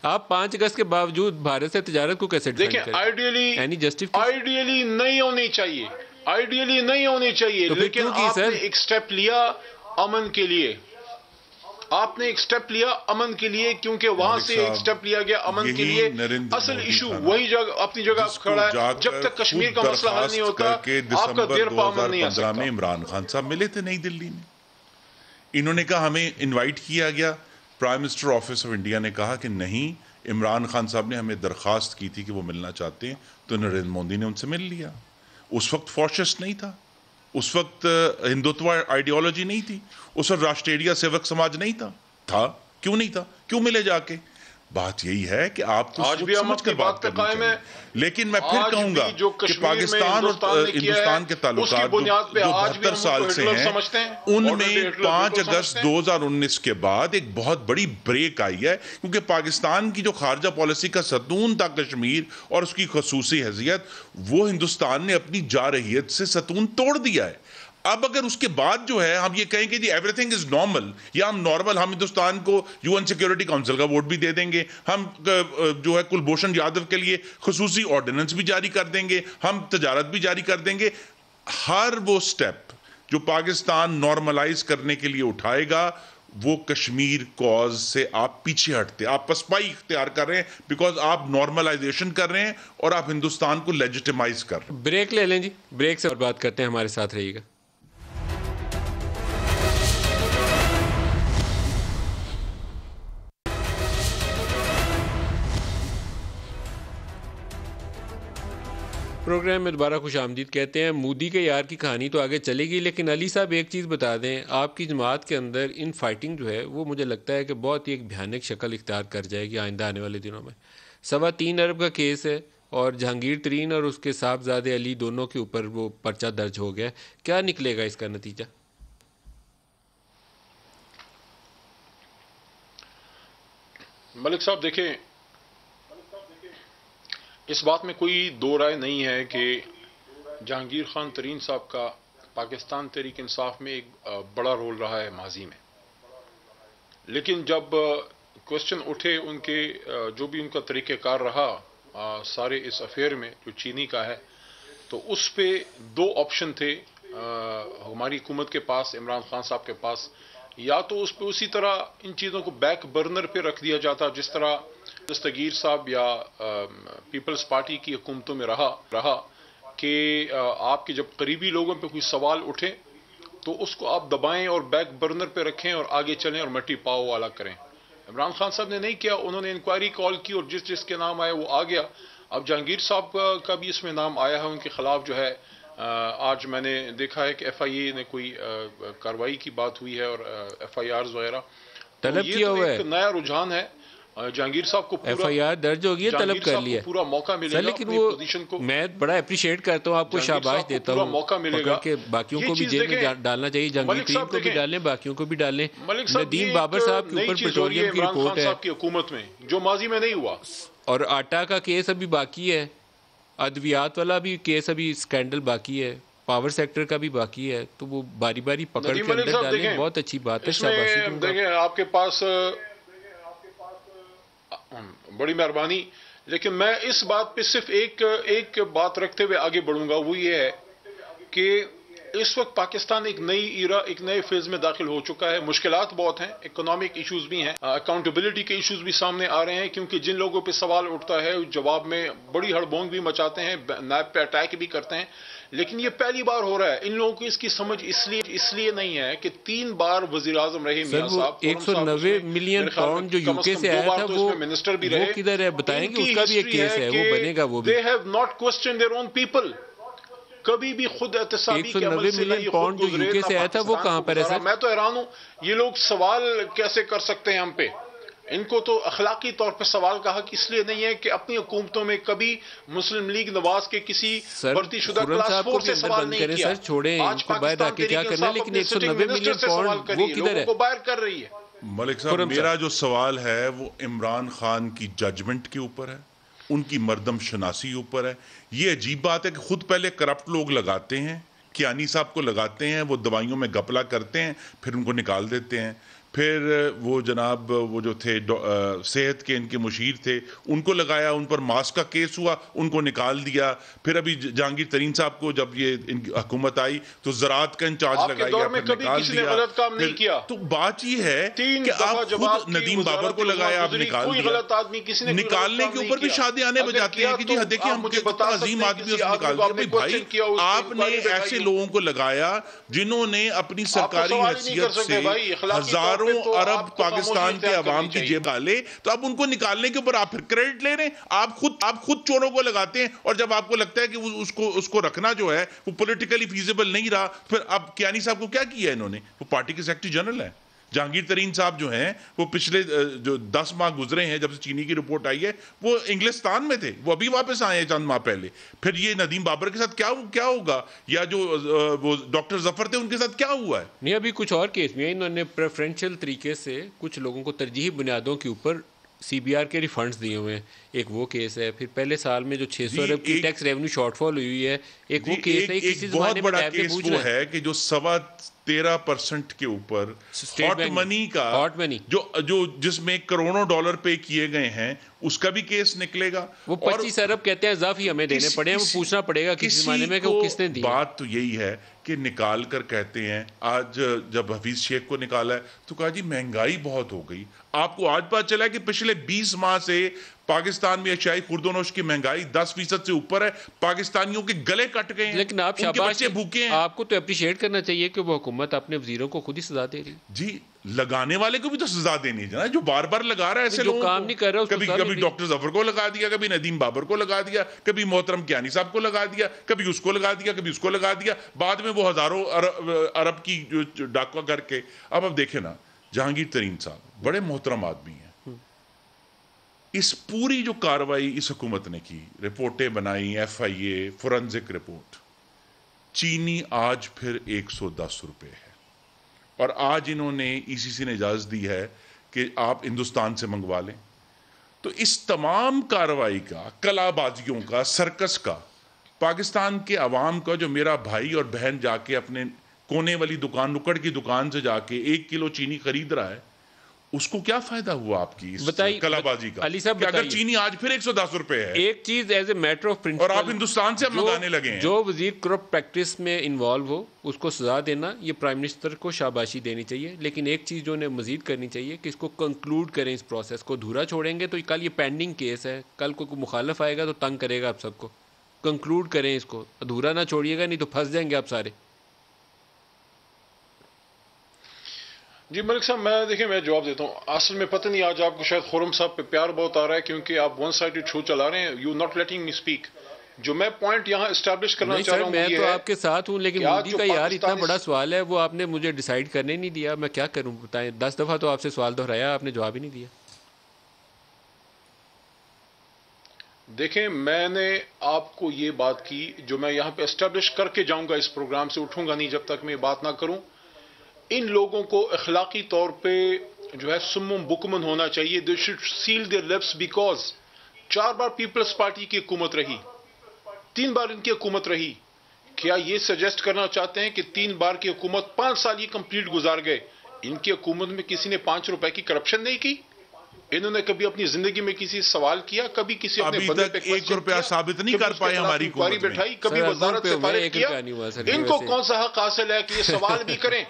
آپ 5 اگست کے باوجود بھارت سے تجارت کو کیسے ڈیفینڈ دیکھیں کریں؟ آئیڈیلی نہیں ہونی چاہیے لیکن آپ نے ایک سٹیپ لیا امن کے لیے، کیونکہ وہاں سے ایک سٹیپ لیا گیا امن کے لیے. اصل ایشو وہی جگہ اپنی جگہ کھڑا ہے. جب تک کشمیر کا مسئلہ حل نہیں ہوتا آپ کا دیر پا امن نہیں آ سکتا. میں عمران خان صاحب ملے تھے نئی دلی میں، انہوں نے کہا ہمیں انوائٹ کیا گیا، prime minister office of India نے کہا کہ نہیں، عمران خان صاحب نے ہمیں درخواست کی تھی کہ وہ ملنا چاہتے ہیں، تو نریندر مودی نے ان سے مل لیا. اس وقت فاشسٹ نہیں تھا، اس وقت ہندوتوا آئیڈیالوجی نہیں تھی، اس وقت راشٹریہ سیوک سماج نہیں تھا. کیوں نہیں تھا؟ کیوں ملے جا کے؟ بات یہی ہے کہ آپ کو آج بھی ہم اپنی بات پہ قائم ہیں. لیکن میں پھر کہوں گا کہ پاکستان اور ہندوستان کے تعلقات جو 72 سال سے ہیں، ان میں 5 اگست 2019 کے بعد ایک بہت بڑی بریک آئی ہے، کیونکہ پاکستان کی جو خارجہ پالیسی کا ستون تھا کشمیر اور اس کی خصوصی حیثیت، وہ ہندوستان نے اپنی جارحیت سے ستون توڑ دیا ہے. اب اگر اس کے بعد جو ہے ہم یہ کہیں کہ جی ایوری تھنگ از نارمل، یا ہم نارمل، ہم ہندوستان کو UN سیکیورٹی کونسل کا ووٹ بھی دے دیں گے، ہم جو ہے کلبھوشن یادو کے لیے خصوصی آرڈیننس بھی جاری کر دیں گے، ہم تجارت بھی جاری کر دیں گے، ہر وہ سٹیپ جو پاکستان نارملائز کرنے کے لیے اٹھائے گا، وہ کشمیر کاز سے آپ پیچھے ہٹتے، آپ پسپائی اختیار کر رہے ہیں، بیکاز آپ نارملائزیشن کر رہے ہیں اور آپ ہندوستان کو لیجیٹیمائز کر رہے ہیں. بریک لے لیں جی، بریک سے اور بات کرتے ہیں، ہمارے ساتھ رہیے گا. پروگرام میں دوبارہ خوش آمدید کہتے ہیں. مودی کے یار کی کہانی تو آگے چلے گی، لیکن علی صاحب ایک چیز بتا دیں، آپ کی جماعت کے اندر ان فائٹنگ جو ہے وہ مجھے لگتا ہے کہ بہت ہی ایک بھیانک شکل اختیار کر جائے گی آئندہ آنے والے دنوں میں. 3.25 ارب کا کیس ہے اور جہانگیر ترین اور اس کے صاحبزادے علی دونوں کے اوپر وہ پرچہ درج ہو گیا. کیا نکلے گا اس کا نتیجہ؟ ملک صاحب دیکھیں، اس بات میں کوئی دو رائے نہیں ہے کہ جہانگیر خان ترین صاحب کا پاکستان تحریک انصاف میں ایک بڑا رول رہا ہے ماضی میں. لیکن جب کوشچن اٹھے ان کے جو بھی ان کا طریقہ کار رہا سارے اس افیئر میں جو چینی کا ہے، تو اس پہ 2 آپشن تھے ہماری حکومت کے پاس، عمران خان صاحب کے پاس. یا تو اس پہ اسی طرح ان چیزوں کو بیک برنر پہ رکھ دیا جاتا جس طرح دستگیر صاحب یا پیپلز پارٹی کی حکومتوں میں رہا کہ آپ کے جب قریبی لوگوں پہ کوئی سوال اٹھے تو اس کو آپ دبائیں اور بیک برنر پہ رکھیں اور آگے چلیں اور مٹی پاؤ والا کریں. عمران خان صاحب نے نہیں کیا، انہوں نے انکوائری کال کی اور جس کے نام آئے وہ آ گیا. اب جہانگیر صاحب کا بھی اس میں نام آیا ہے، ان کے خلاف جو ہے آج میں نے دیکھا ہے کہ FIA نے کوئی کارروائی کی بات ہوئی ہے اور FIRs وغیرہ طلب کیا ہوا ہے. ایک نیا رجحان ہے. جہانگیر صاحب کو FIR درج ہوگی ہے، طلب کر لیا پورا موقع ملے گا. لیکن وہ میں بڑا اپریشیٹ کرتا ہوں، آپ کو شاباش دیتا ہوں، موقع ملے گا کہ باقیوں کو بھی جیل میں ڈالنا چاہیے. جہانگیر ترین کو بھی ڈالیں، باقیوں کو بھی ڈالیں. ندیم بابر صاحب کے اوپر پیٹرولیم کی رپورٹ ہے کی حکومت میں جو ماضی میں نہیں ہوا، اور آٹا کا کیس ابھی باقی ہے، ادویات والا بھی کیس ابھی اسکینڈل باقی ہے، پاور سیکٹر کا بھی باقی ہے. تو وہ باری باری پکڑ کے اندر ڈالیں، بہت اچھی بات ہے، شاباشی دوں گا. دیکھیں آپ کے پاس بڑی مہربانی، لیکن میں اس بات پہ صرف ایک بات رکھتے ہوئے آگے بڑھوں گا، وہ یہ ہے کہ اس وقت پاکستان ایک نئے فیز میں داخل ہو چکا ہے. مشکلات بہت ہیں، اکنامک ایشوز بھی ہیں، اکاؤنٹیبلٹی کے ایشوز بھی سامنے آ رہے ہیں، کیونکہ جن لوگوں پہ سوال اٹھتا ہے جواب میں بڑی ہڑبونگ بھی مچاتے ہیں، نیب پہ اٹیک بھی کرتے ہیں. لیکن یہ پہلی بار ہو رہا ہے. ان لوگوں کو اس کی سمجھ اس لیے نہیں ہے کہ 3 بار وزیر اعظم رہے میاں صاحب. 190 ملین پاؤنڈ جو UK سے آیا تھا وہ منسٹر بھی رہے. وہ کدھر ہے بتائیں گے؟ اس کا بھی ایک کیس ہے، وہ بنے گا. وہ بھی they have not questioned their own people. کبھی بھی خود احتسابی کے عمل سے 190 ملین پاؤنڈ جو UK سے آیا تھا وہ کہاں پر ہے سر؟ میں تو حیران ہوں، یہ لوگ سوال کیسے کر سکتے ہیں ہم پہ. ان کو تو اخلاقی طور پہ سوال کا حق اس لیے نہیں ہے کہ اپنی حکومتوں میں کبھی مسلم لیگ نواز کے کسی بھرتی شدہ کلاس 4 سے سوال نہیں کیا. سر چھوڑیں ان کو باہر آ کے کیا کرنا، لیکن 190 ملین پاؤنڈ وہ کدھر ہے؟ کو باہر کر رہی ہے. ملک صاحب میرا جو سوال ہے وہ عمران خان کی ججمنٹ کے اوپر ہے، ان کی مردم شناسی اوپر ہے. یہ عجیب بات ہے کہ خود پہلے کرپٹ لوگ لگاتے ہیں، کیانی صاحب کو لگاتے ہیں، وہ دوائیوں میں گپلا کرتے ہیں، پھر ان کو نکال دیتے ہیں، پھر وہ جناب وہ جو تھے صحت کے ان کے مشیر تھے ان کو لگایا, ان پر ماسک کا کیس ہوا, ان کو نکال دیا. پھر ابھی جہانگیر ترین صاحب کو جب یہ ان کی حکومت آئی تو زراعت کا انچارج لگایا, پھر نکال دیا. تو بات یہ ہے کہ آپ خود ندیم بابر کو لگایا, آپ نکال دیا. نکالنے کے اوپر بھی شادیانے بجاتے ہیں کہ جی دیکھیں ہم کتنا عظیم آدمی اس نکال دیا. بھائی آپ نے ایسے لوگوں کو لگایا جنہوں نے اپنی سرکاری حیثیت سے ہزاروں ارب پاکستان کے عوام کی جیب ڈالے, تو اب ان کو نکالنے کے اوپر آپ پھر کریڈٹ لے رہے ہیں. آپ خود چوروں کو لگاتے ہیں, اور جب آپ کو لگتا ہے کہ اس کو رکھنا جو ہے وہ پولیٹیکلی فیزیبل نہیں رہا, پھر اب کیانی صاحب کو کیا کیا انہوں نے؟ وہ پارٹی کے سیکرٹری جنرل ہیں. جہانگیر ترین صاحب جو ہیں وہ پچھلے جو 10 ماہ گزرے ہیں جب سے چینی کی رپورٹ آئی ہے وہ انگلستان میں تھے, وہ ابھی واپس آئے ہیں چند ماہ پہلے. پھر یہ ندیم بابر کے ساتھ کیا ہوگا, یا جو وہ ڈاکٹر ظفر تھے ان کے ساتھ کیا ہوا ہے؟ نہیں, ابھی کچھ اور کیس میں انہوں نے پریفرنشل طریقے سے کچھ لوگوں کو ترجیحی بنیادوں کے اوپر سی بی آر کے ریفنڈز دیے ہوئے ہیں. ایک وہ کیس ہے. پھر پہلے سال میں جو 600 ارب کی ٹیکس ریونیو شارٹ فال ہوئی ہے, ایک وہ کیس ہے. ایک بہت بڑا کیس وہ ہے کہ جو 13% کے اوپر ہاٹ منی کا جو جس میں کروڑوں ڈالر پے کیے گئے ہیں اس کا بھی کیس نکلے گا. وہ 25 ارب کہتے ہیں اضافی ہمیں دینے پڑے ہیں, وہ پوچھنا پڑے گا کس زمانے میں کہ وہ کس نے دی. بات تو یہی ہے کہ نکال کر کہتے ہیں. آج جب حفیظ شیخ کو نکالا ہے تو کہا جی مہنگائی بہت ہو گئی. آپ کو آج پتہ چلا ہے کہ پچھلے 20 ماہ سے پاکستان میں اشیائی خوردونوش کی مہنگائی 10% سے اوپر ہے. پاکستانیوں کے گلے کٹ گئے ہیں, لیکن آپ بچے بھوکے ہیں. آپ کو تو اپریشیٹ کرنا چاہیے کہ وہ حکومت اپنے وزیروں کو خود ہی سزا دے رہی. جی لگانے والے کو بھی تو سزا دینی ہے جناب, جو بار بار لگا رہا ہے ایسے لوگوں کام نہیں کر رہا. کبھی ڈاکٹر ظفر کو لگا دیا, کبھی ندیم بابر کو لگا دیا, کبھی محترم کیانی صاحب کو لگا دیا, کبھی اس کو لگا دیا, کبھی اس کو لگا دیا. بعد میں وہ ہزاروں ارب کی ڈاکہ کر کے. اب دیکھیں نا, جہانگیر ترین صاحب بڑے محترم آدمی ہیں. اس پوری جو کاروائی اس حکومت نے کی, رپورٹیں بنائی, FIA فورنزک رپورٹ, چینی آج پھر 110 روپے ہے. اور آج انہوں نے ECC نے اجازت دی ہے کہ آپ ہندوستان سے منگوا لیں. تو اس تمام کاروائی کا, کلا بازیوں کا, سرکس کا, پاکستان کے عوام کا, جو میرا بھائی اور بہن جا کے اپنے کونے والی دکان, نکڑ کی دکان سے جا کے 1 کلو چینی خرید رہا ہے, اس کو کیا فائدہ ہوا آپ کی اس کلا بازی کا؟ علی صاحب اگر چینی آج پھر 110 روپے ہے, ایک چیز as a matter of principle, اور آپ ہندوستان سے منگانے لگے ہیں. جو وزیر کرپٹ پریکٹس میں انوالو ہو اس کو سزا دینا, یہ پرائم منسٹر کو شاباشی دینی چاہیے. لیکن ایک چیز جو انہیں مزید کرنی چاہیے کہ اس کو کنکلوڈ کریں, اس پروسیس کو. ادھورا چھوڑیں گے تو کل یہ پینڈنگ کیس ہے, کل کوئی مخالف آئے گا تو تنگ کرے گا آپ سب کو. کنکلوڈ کریں اس کو, ادھورا نہ چھوڑیے گا, نہیں تو پھنس جائیں گے آپ سارے. جی ملک صاحب, میں جواب دیتا ہوں. اصل میں پتہ نہیں آج آپ کو شاید خرم صاحب پہ پیار بہت آ رہا ہے کیونکہ آپ ون سائیڈڈ شو چلا رہے ہیں. You not letting me speak. جو میں پوائنٹ یہاں اسٹیبلش کرنا چاہ رہا ہوں, میں تو آپ کے ساتھ ہوں, لیکن مودی کا یار اتنا بڑا سوال ہے, وہ آپ نے مجھے ڈیسائیڈ کرنے نہیں دیا. میں کیا کروں بتائیں, 10 دفعہ تو آپ سے سوال دہرایا, آپ نے جواب ہی نہیں دیا. دیکھیں, میں نے آپ کو یہ بات کی جو میں یہاں پہ اسٹیبلش کر کے جاؤں گا, اس پروگرام سے اٹھوں گا نہیں جب تک میں بات نہ کروں. ان لوگوں کو اخلاقی طور پہ جو ہے سمم بکمن ہونا چاہیے. They should seal their lips, because 4 بار پیپلز پارٹی کی حکومت رہی, 3 بار ان کی حکومت رہی. کیا یہ سجیسٹ کرنا چاہتے ہیں کہ 3 بار کی حکومت 5 سال یہ کمپلیٹ گزار گئے, ان کی حکومت میں کسی نے 5 روپے کی کرپشن نہیں کی؟ انہوں نے کبھی اپنی زندگی میں کسی سوال کیا, کبھی کسی اپنے بندے پہ 1 روپیہ ثابت نہیں کر پائے ہماری حکومت بٹھائی, کبھی وزارت سے فارغ کیا؟ ان کو کون سا حق حاصل ہے کہ یہ سوال بھی کریں؟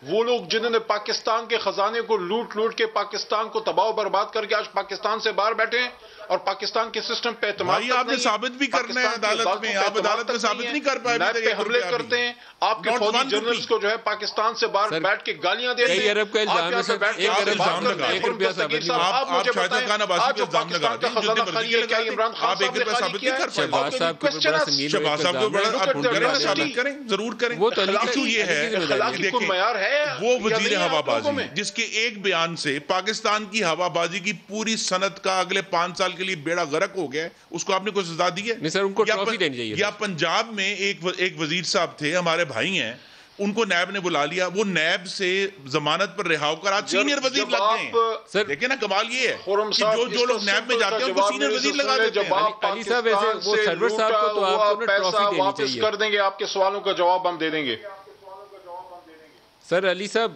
وہ لوگ جنہوں نے پاکستان کے خزانے کو لوٹ کے پاکستان کو تباہ و برباد کر کے آج پاکستان سے باہر بیٹھے ہیں اور پاکستان کے سسٹم پہ اعتماد نہیں. آپ نے ثابت بھی کرنا ہے عدالت میں, آپ عدالت میں ثابت نہیں کر پائے. نیب پہ حملے کرتے ہیں, آپ کے فوجی جنرلز کو جو ہے پاکستان سے باہر بیٹھ کے گالیاں دیتے ہیں. ارب کا الزام ہے سر, 1 ارب لگا, 1 روپیہ ثابت نہیں. آپ شاہد خان عباسی پہ الزام لگاتے ہیں, جتنے مرضی کے لگاتے ہیں, آپ 1 روپیہ ثابت نہیں کر پائے. شہباز صاحب کو بڑا سنگین, شہباز صاحب کو بڑا آپ کریں, ثابت کریں, ضرور کریں. وہ تو ایشو یہ ہے, دیکھیں وہ وزیر ہوا بازی جس کے ایک بیان سے پاکستان کی ہوا بازی کی پوری صنعت کا اگلے 5 سال کے لیے بیڑا غرق ہو گیا, اس کو آپ نے کوئی سزا دی ہے؟ نہیں سر, ان کو ٹرافی دینی چاہیے. یا پنجاب میں ایک وزیر صاحب تھے, ہمارے بھائی ہیں, ان کو نیب نے بلا لیا, وہ نیب سے ضمانت پر رہا ہو کر آج سینئر وزیر لگ گئے ہیں. دیکھیں نا کمال یہ ہے کہ جو لوگ نیب میں جاتے ہیں ان کو سینئر وزیر لگا دیتے ہیں. علی صاحب ایسے وہ سرور صاحب کو تو آپ کو ٹرافی دینی چاہیے. کر دیں گے, آپ کے سوالوں کا جواب ہم دے دیں گے. سر علی صاحب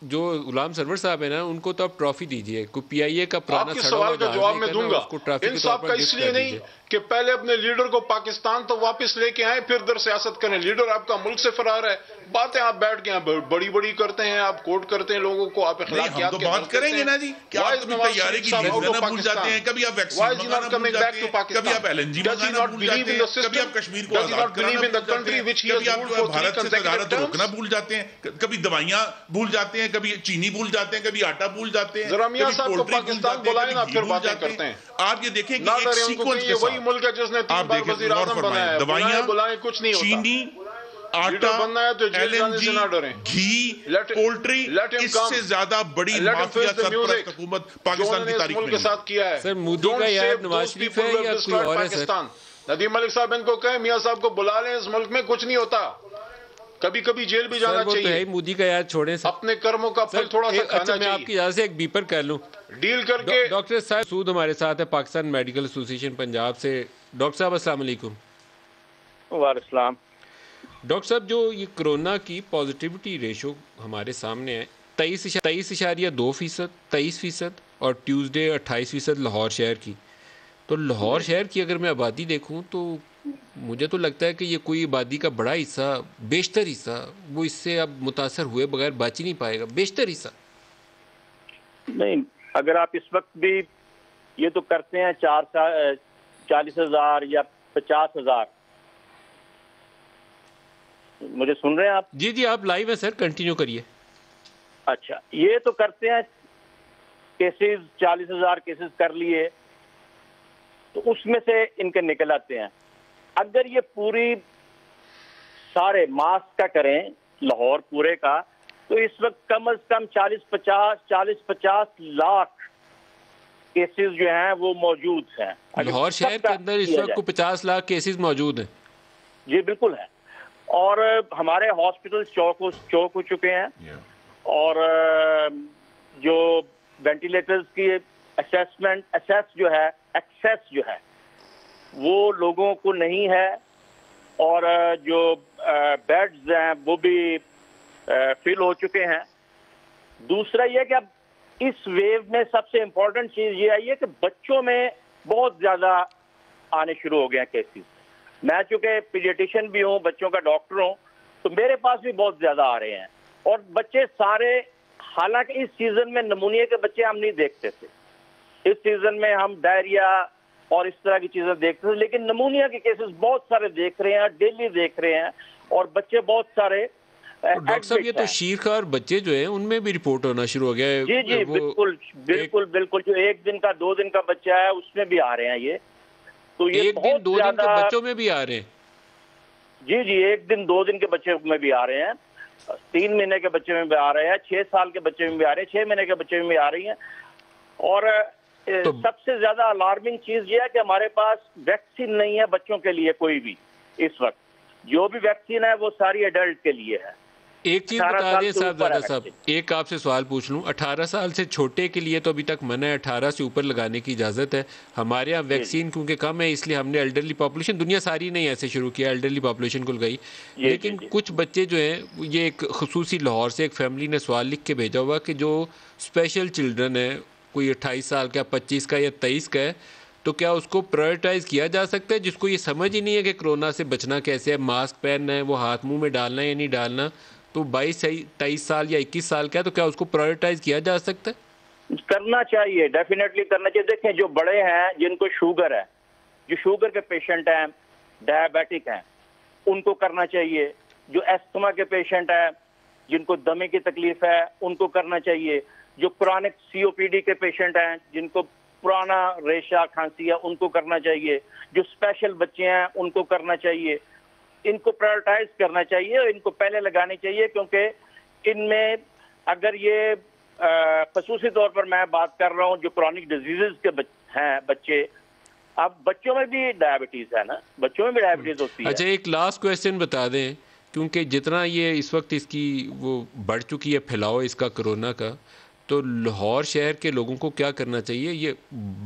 جو غلام سرور صاحب ہیں نا ان کو تو آپ ٹرافی دیجئے, کوئی پی آئی اے کا پرانا آپ کے سوال کا جواب میں دوں گا. انصاف کا اس لیے نہیں کہ پہلے اپنے لیڈر کو پاکستان تو واپس لے کے آئیں پھر در سیاست کریں. لیڈر آپ کا ملک سے فرار ہے, باتیں آپ بیٹھ کے بڑی بڑی کرتے ہیں, آپ کوٹ کرتے ہیں لوگوں کو, آپ اخلاقیات کی بات کریں گے نا جی کہ آپ تیاری کی لیڈر بھول جاتے ہیں, کبھی آپ ویکسین منگانا بھول جاتے ہیں, کبھی آپ ایل این جی منگانا بھول جاتے ہیں, کبھی آپ کشمیر کو آزاد کرانا بھول جاتے ہیں, کبھی آپ بھارت سے تجارت روکنا بھول جاتے ہیں, کبھی دوائیاں بھول جاتے ہیں, کبھی چینی بھول جاتے ہیں, کبھی آٹا بھول جاتے ہیں, ذرا میاں صاحب کو پاکستان بلائیں نا پھر باتیں کرتے ہیں. آپ یہ دیکھیں کہ ایک سیکوینس کے وہی ملک ہے جس نے 3 بار وزیر اعظم بنایا ہے. دوائیاں, بلائیں کچھ نہیں ہوتا. چینی, آٹا, ایل این جی, گھی, پولٹری, اس سے زیادہ بڑی مافیا سرپرست حکومت پاکستان کی تاریخ میں کے ساتھ کیا ہے. سر مودی کا یاد نواز شریف ہے یا کوئی اور ہے سر؟ ندیم ملک صاحب ان کو کہیں میاں صاحب کو بلا لیں, اس ملک میں کچھ نہیں ہوتا. کبھی کبھی جیل بھی جانا چاہیے. مودی کا یاد چھوڑیں سر, اپنے کرموں کا پھل تھوڑا سا کھانا چاہیے. میں آپ کی اجازت سے ایک بیپر کر لوں, ڈیل کر کے. ڈاکٹر صاحب سود ہمارے ساتھ ہے پاکستان میڈیکل ایسوسی ایشن پنجاب سے. ڈاکٹر صاحب السلام علیکم. وعلیکم السلام. ڈاکٹر صاحب جو یہ کرونا کی پازیٹیوٹی ریشو ہمارے سامنے ہے 23.2%, 23% اور ٹیوزڈے 28% لاہور شہر کی. تو لاہور شہر کی اگر میں آبادی دیکھوں تو مجھے تو لگتا ہے کہ یہ کوئی آبادی کا بڑا حصہ, بیشتر حصہ وہ اس سے اب متاثر ہوئے بغیر بچ ہی نہیں پائے گا. بیشتر حصہ نہیں, اگر آپ اس وقت بھی یہ تو کرتے ہیں 40,000 یا 50,000. مجھے سن رہے ہیں آپ؟ جی جی آپ لائیو ہیں سر, کنٹینیو کریے. اچھا, یہ تو کرتے ہیں کیسز 40,000 کیسز کر لیے تو اس میں سے ان کے نکل آتے ہیں. اگر یہ پوری سارے ماسک کا کریں لاہور پورے کا تو اس وقت کم از کم 40-50 لاکھ کیسز جو ہیں وہ موجود ہیں. لاہور شہر کے اندر اس وقت کو 50 لاکھ کیسز موجود ہیں. جی بالکل ہے. اور ہمارے ہاسپٹل چوک ہو چکے ہیں, اور جو وینٹیلیٹرز کی ایکسیس جو ہے وہ لوگوں کو نہیں ہے, اور جو بیڈز ہیں وہ بھی فل ہو چکے ہیں. دوسرا یہ کہ اب اس ویو میں سب سے امپورٹنٹ چیز یہ آئی ہے کہ بچوں میں بہت زیادہ آنے شروع ہو گئے ہیں کیسز. میں چونکہ پیڈیٹیشین بھی ہوں, بچوں کا ڈاکٹر ہوں, تو میرے پاس بھی بہت زیادہ آ رہے ہیں. اور بچے سارے, حالانکہ اس سیزن میں نمونیا کے بچے ہم نہیں دیکھتے تھے, اس سیزن میں ہم ڈائریا اور اس طرح کی چیزیں دیکھتے تھے, لیکن نمونیا کے کیسز بہت سارے دیکھ رہے ہیں, ڈیلی دیکھ رہے ہیں, اور بچے بہت سارے. ڈاکٹر صاحب یہ تو شیخ اور بچے جو ہیں ان میں بھی رپورٹ ہونا شروع ہو گیا ہے. جی جی بالکل بالکل بالکل, جو 1 دن کا 2 دن کا بچہ ہے اس میں بھی آ رہے ہیں یہ. تو یہ 1 دن 2 دن کے بچوں میں بھی آ رہے ہیں. جی جی 1 دن 2 دن کے بچے میں بھی آ رہے ہیں, 3 مہینے کے بچے میں بھی آ رہے ہیں, 6 سال کے بچے میں بھی آ رہے ہیں, 6 مہینے کے بچے میں بھی آ رہی ہیں. اور سب سے زیادہ الارمنگ چیز یہ ہے کہ ہمارے پاس ویکسین نہیں ہے بچوں کے لیے کوئی بھی. اس وقت جو بھی ویکسین ہے وہ ساری ایڈلٹ کے لیے ہے. ایک چیز بتا دیں صاحبزادہ صاحب, ایک آپ سے سوال پوچھ لوں. 18 سال سے چھوٹے کے لیے تو ابھی تک منع ہے, 18 سے اوپر لگانے کی اجازت ہے. ہمارے یہاں ویکسین کیونکہ کم ہے اس لیے ہم نے ایلڈرلی پاپولیشن, دنیا ساری نہیں ایسے شروع کیا, ایلڈرلی پاپولیشن کو لگائی. لیکن کچھ بچے جو ہیں, یہ ایک خصوصی لاہور سے ایک فیملی نے سوال لکھ کے بھیجا ہوا کہ جو اسپیشل چلڈرن ہے, کوئی 28 سال کا, 25 کا یا 23 کا ہے, تو کیا اس کو پرائرٹائز کیا جا سکتا ہے جس کو یہ سمجھ ہی نہیں ہے کہ کرونا سے بچنا کیسے ہے, ماسک پہننا ہے, وہ ہاتھ منہ میں ڈالنا ہے یا نہیں ڈالنا, تو 22 23 سال یا 21 سال کا ہے, تو کیا اس کو پرائرٹائز کیا جا سکتا ہے؟ کرنا چاہیے, ڈیفینیٹلی کرنا چاہیے. دیکھیں جو بڑے ہیں جن کو شوگر ہے, جو شوگر کے پیشنٹ ہیں, ڈائبیٹک ہیں, ان کو کرنا چاہیے. جو ایستھما کے پیشنٹ ہیں, جن کو دمے کی تکلیف ہے, ان کو کرنا چاہیے. جو کرونک COPD کے پیشنٹ ہیں, جن کو پرانا ریشہ کھانسی ہے, ان کو کرنا چاہیے. جو اسپیشل بچے ہیں ان کو کرنا چاہیے. ان کو پرائرٹائز کرنا چاہیے, ان کو پہلے لگانی چاہیے, کیونکہ ان میں اگر یہ خصوصی طور پر میں بات کر رہا ہوں جو کرونک ڈیزیزز کے ہیں بچے, اب بچوں میں بھی ڈائبٹیز ہے نا, بچوں میں بھی ڈائبٹیز ہوتی ہے. اچھا ایک لاسٹ کویسچن بتا دیں, کیونکہ جتنا یہ اس وقت اس کی وہ بڑھ چکی ہے پھیلاؤ اس کا کرونا کا, تو لاہور شہر کے لوگوں کو کیا کرنا چاہیے؟ یہ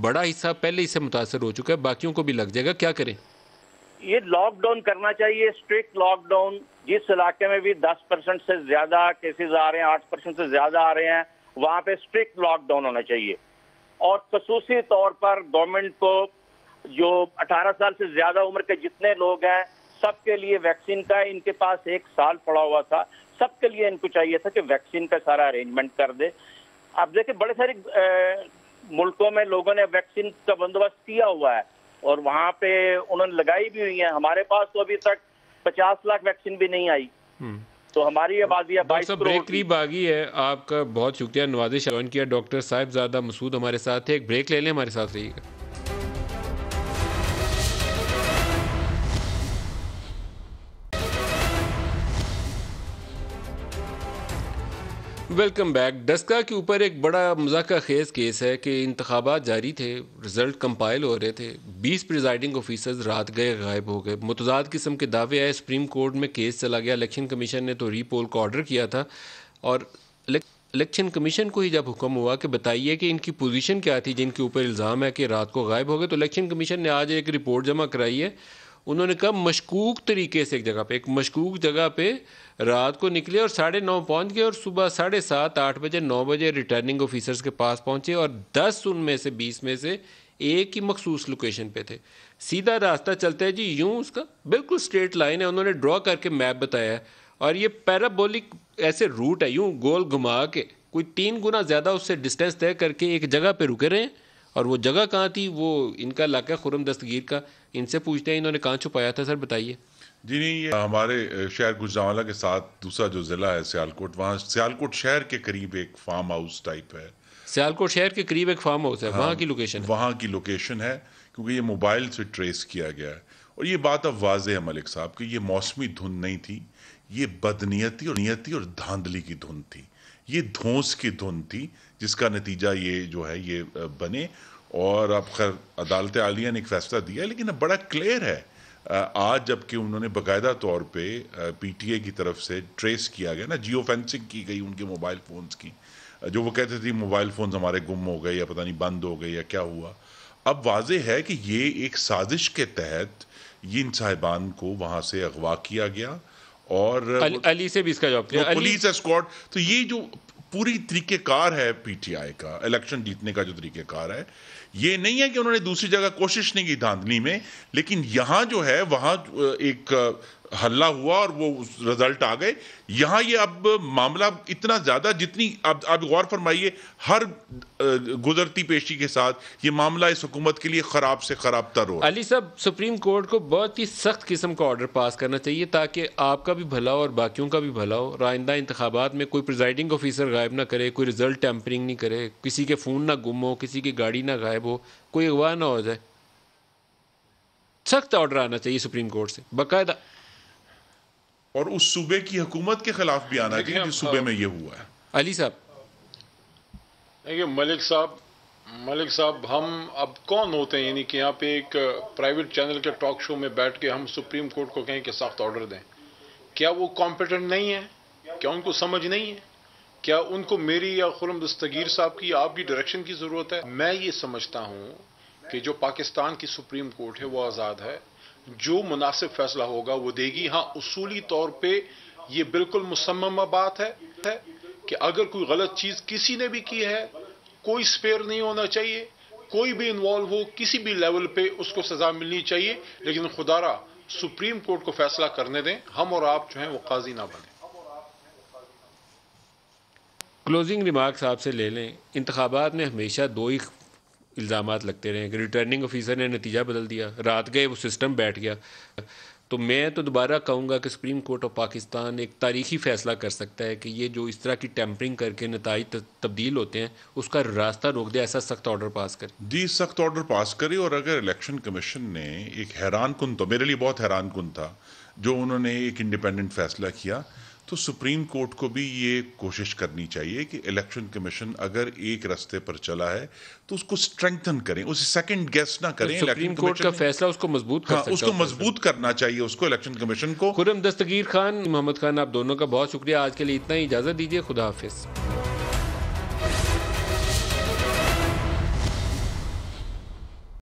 بڑا حصہ پہلے ہی سے متاثر ہو چکا ہے, باقیوں کو بھی لگ جائے گا, کیا کریں؟ یہ لاک ڈاؤن کرنا چاہیے, اسٹرکٹ لاک ڈاؤن. جس علاقے میں بھی 10% سے زیادہ کیسز آ رہے ہیں، 8% سے زیادہ آ رہے ہیں، وہاں پہ اسٹرکٹ لاک ڈاؤن ہونا چاہیے. اور خصوصی طور پر گورنمنٹ کو جو 18 سال سے زیادہ عمر کے جتنے لوگ ہیں سب کے لیے ویکسین کا، ان کے پاس 1 سال پڑا ہوا تھا، سب کے لیے ان کو چاہیے تھا کہ ویکسین کا سارا ارینجمنٹ کر دے. اب دیکھیں بڑے سارے ملکوں میں لوگوں نے ویکسین کا بندوبست کیا ہوا ہے اور وہاں پہ انہوں نے لگائی بھی ہوئی ہیں. ہمارے پاس تو ابھی تک 50 لاکھ ویکسین بھی نہیں آئی. تو ہماری آبادی 22 کروڑ. بریک قریب آ گئی ہے. آپ کا بہت شکریہ. نوازش جوائن کیا. ڈاکٹر صاحبزادہ مسعود ہمارے ساتھ ہے. ایک بریک لے لیں، ہمارے ساتھ رہیے گا. Welcome back. ڈسکا کے اوپر ایک بڑا مذاکرہ خیز کیس ہے کہ انتخابات جاری تھے، رزلٹ کمپائل ہو رہے تھے، 20 پریزائڈنگ آفیسرز رات گئے غائب ہو گئے. متضاد قسم کے دعوے آئے، سپریم کورٹ میں کیس چلا گیا. الیکشن کمیشن نے تو ری پول کا آرڈر کیا تھا، اور الیکشن کمیشن کو ہی جب حکم ہوا کہ بتائیے کہ ان کی پوزیشن کیا تھی جن کے اوپر الزام ہے کہ رات کو غائب ہو گئے، تو الیکشن کمیشن نے آج ایک رپورٹ جمع کرائی ہے. انہوں نے کہا مشکوک طریقے سے ایک مشکوک جگہ پہ رات کو نکلے اور 9:30 پہنچ گئے، اور صبح 7:30 8 بجے 9 بجے ریٹرننگ آفیسرز کے پاس پہنچے، اور 10 ان میں سے 20 میں سے ایک ہی مخصوص لوکیشن پہ تھے. سیدھا راستہ چلتا ہے جی یوں، اس کا بالکل اسٹریٹ لائن ہے. انہوں نے ڈرا کر کے میپ بتایا ہے، اور یہ پیرابولک ایسے روٹ ہے، یوں گول گھما کے کوئی 3 گنا زیادہ اس سے ڈسٹینس طے کر کے ایک جگہ پہ رکے رہے ہیں. اور وہ جگہ کہاں تھی؟ وہ ان کا علاقہ خرم دستگیر کا. ان سے پوچھتے ہیں انہوں نے کہاں چھپایا تھا. سر بتائیے. جی نہیں، یہ ہمارے شہر گجرانوالہ کے ساتھ دوسرا جو ضلع ہے سیالکوٹ، وہاں سیالکوٹ شہر کے قریب ایک فارم ہاؤس ٹائپ ہے. سیالکوٹ شہر کے قریب ایک فارم ہاؤس ہے، وہاں کی لوکیشن ہے. وہاں کی لوکیشن ہے، کیونکہ یہ موبائل سے ٹریس کیا گیا ہے. اور یہ بات اب واضح ہے ملک صاحب کہ یہ موسمی دھند نہیں تھی، یہ بدنیتی اور دھاندلی کی دھند تھی. یہ دھونس کی دھند تھی جس کا نتیجہ یہ جو ہے یہ بنے. اور اب خیر عدالت عالیہ نے ایک فیصلہ دیا ہے، لیکن اب بڑا کلیئر ہے آج، جب کہ انہوں نے باقاعدہ طور پہ پی ٹی اے کی طرف سے ٹریس کیا گیا نا، جیو فینسنگ کی گئی ان کے موبائل فونز کی، جو وہ کہتے تھے موبائل فونز ہمارے گم ہو گئے یا پتہ نہیں بند ہو گئے یا کیا ہوا. اب واضح ہے کہ یہ ایک سازش کے تحت یہ ان صاحبان کو وہاں سے اغوا کیا گیا. اور علی سے بھی اس کا جواب کیا، پولیس اسکواڈ. تو یہ جو پوری طریقہ کار ہے پی ٹی آئی کا الیکشن جیتنے کا جو طریقہ کار ہے، یہ نہیں ہے کہ انہوں نے دوسری جگہ کوشش نہیں کی دھاندلی میں، لیکن یہاں جو ہے وہاں ایک حلہ ہوا اور وہ رزلٹ آ گئے. یہاں یہ اب معاملہ اتنا زیادہ، جتنی اب غور فرمائیے، ہر گزرتی پیشی کے ساتھ یہ معاملہ اس حکومت کے لیے خراب سے خراب تر ہو. علی صاحب، سپریم کورٹ کو بہت ہی سخت قسم کا آرڈر پاس کرنا چاہیے تاکہ آپ کا بھی بھلا ہو اور باقیوں کا بھی بھلا ہو. آئندہ انتخابات میں کوئی پریزائڈنگ آفیسر غائب نہ کرے، کوئی رزلٹ ٹیمپرنگ نہیں کرے، کسی کے فون نہ گم ہو، کسی کی گاڑی نہ غائب ہو، کوئی اغوا نہ ہو جائے. سخت آرڈر آنا چاہیے سپریم کورٹ سے باقاعدہ، اور اس صوبے کی حکومت کے خلاف بھی آنا چاہیے جس صوبے میں یہ ہوا ہے. علی صاحب دیکھیے ملک صاحب ہم اب کون ہوتے ہیں یعنی کہ یہاں پہ ایک پرائیویٹ چینل کے ٹاک شو میں بیٹھ کے ہم سپریم کورٹ کو کہیں کہ سخت آرڈر دیں؟ کیا وہ کمپیٹنٹ نہیں ہے؟ کیا ان کو سمجھ نہیں ہے؟ کیا ان کو میری یا خرم دستگیر صاحب کی، آپ کی ڈائریکشن کی ضرورت ہے؟ میں یہ سمجھتا ہوں کہ جو پاکستان کی سپریم کورٹ ہے وہ آزاد ہے، جو مناسب فیصلہ ہوگا وہ دے گی. ہاں اصولی طور پہ یہ بالکل مصممہ بات ہے کہ اگر کوئی غلط چیز کسی نے بھی کی ہے، کوئی سپیئر نہیں ہونا چاہیے، کوئی بھی انوالو ہو کسی بھی لیول پہ اس کو سزا ملنی چاہیے. لیکن خدا را سپریم کورٹ کو فیصلہ کرنے دیں، ہم اور آپ جو ہیں وہ قاضی نہ بنیں. کلوزنگ ریمارکس آپ سے لے لیں. انتخابات میں ہمیشہ 2 ہی الزامات لگتے رہے کہ ریٹرننگ آفیسر نے نتیجہ بدل دیا، رات گئے وہ سسٹم بیٹھ گیا. تو میں تو دوبارہ کہوں گا کہ سپریم کورٹ آف پاکستان ایک تاریخی فیصلہ کر سکتا ہے کہ یہ جو اس طرح کی ٹیمپرنگ کر کے نتائج تبدیل ہوتے ہیں اس کا راستہ روک دے، ایسا سخت آرڈر پاس کرے. جی سخت آرڈر پاس کرے. اور اگر الیکشن کمیشن نے ایک حیران کن، تو میرے لیے بہت حیران کن تھا جو انہوں نے ایک انڈیپینڈنٹ فیصلہ کیا، تو سپریم کورٹ کو بھی یہ کوشش کرنی چاہیے کہ الیکشن کمیشن اگر ایک راستے پر چلا ہے تو اس کو اسٹرینگتھن کریں، اسے سیکنڈ گیس نہ کریں. سپریم کورٹ کا فیصلہ اس کو مضبوط کر سکتا ہے، اس کو مضبوط کرنا چاہیے اس کو الیکشن کمیشن کو. خرم دستگیر خان، محمد خان، آپ دونوں کا بہت شکریہ. آج کے لیے اتنا ہی، اجازت دیجیے. خدا حافظ.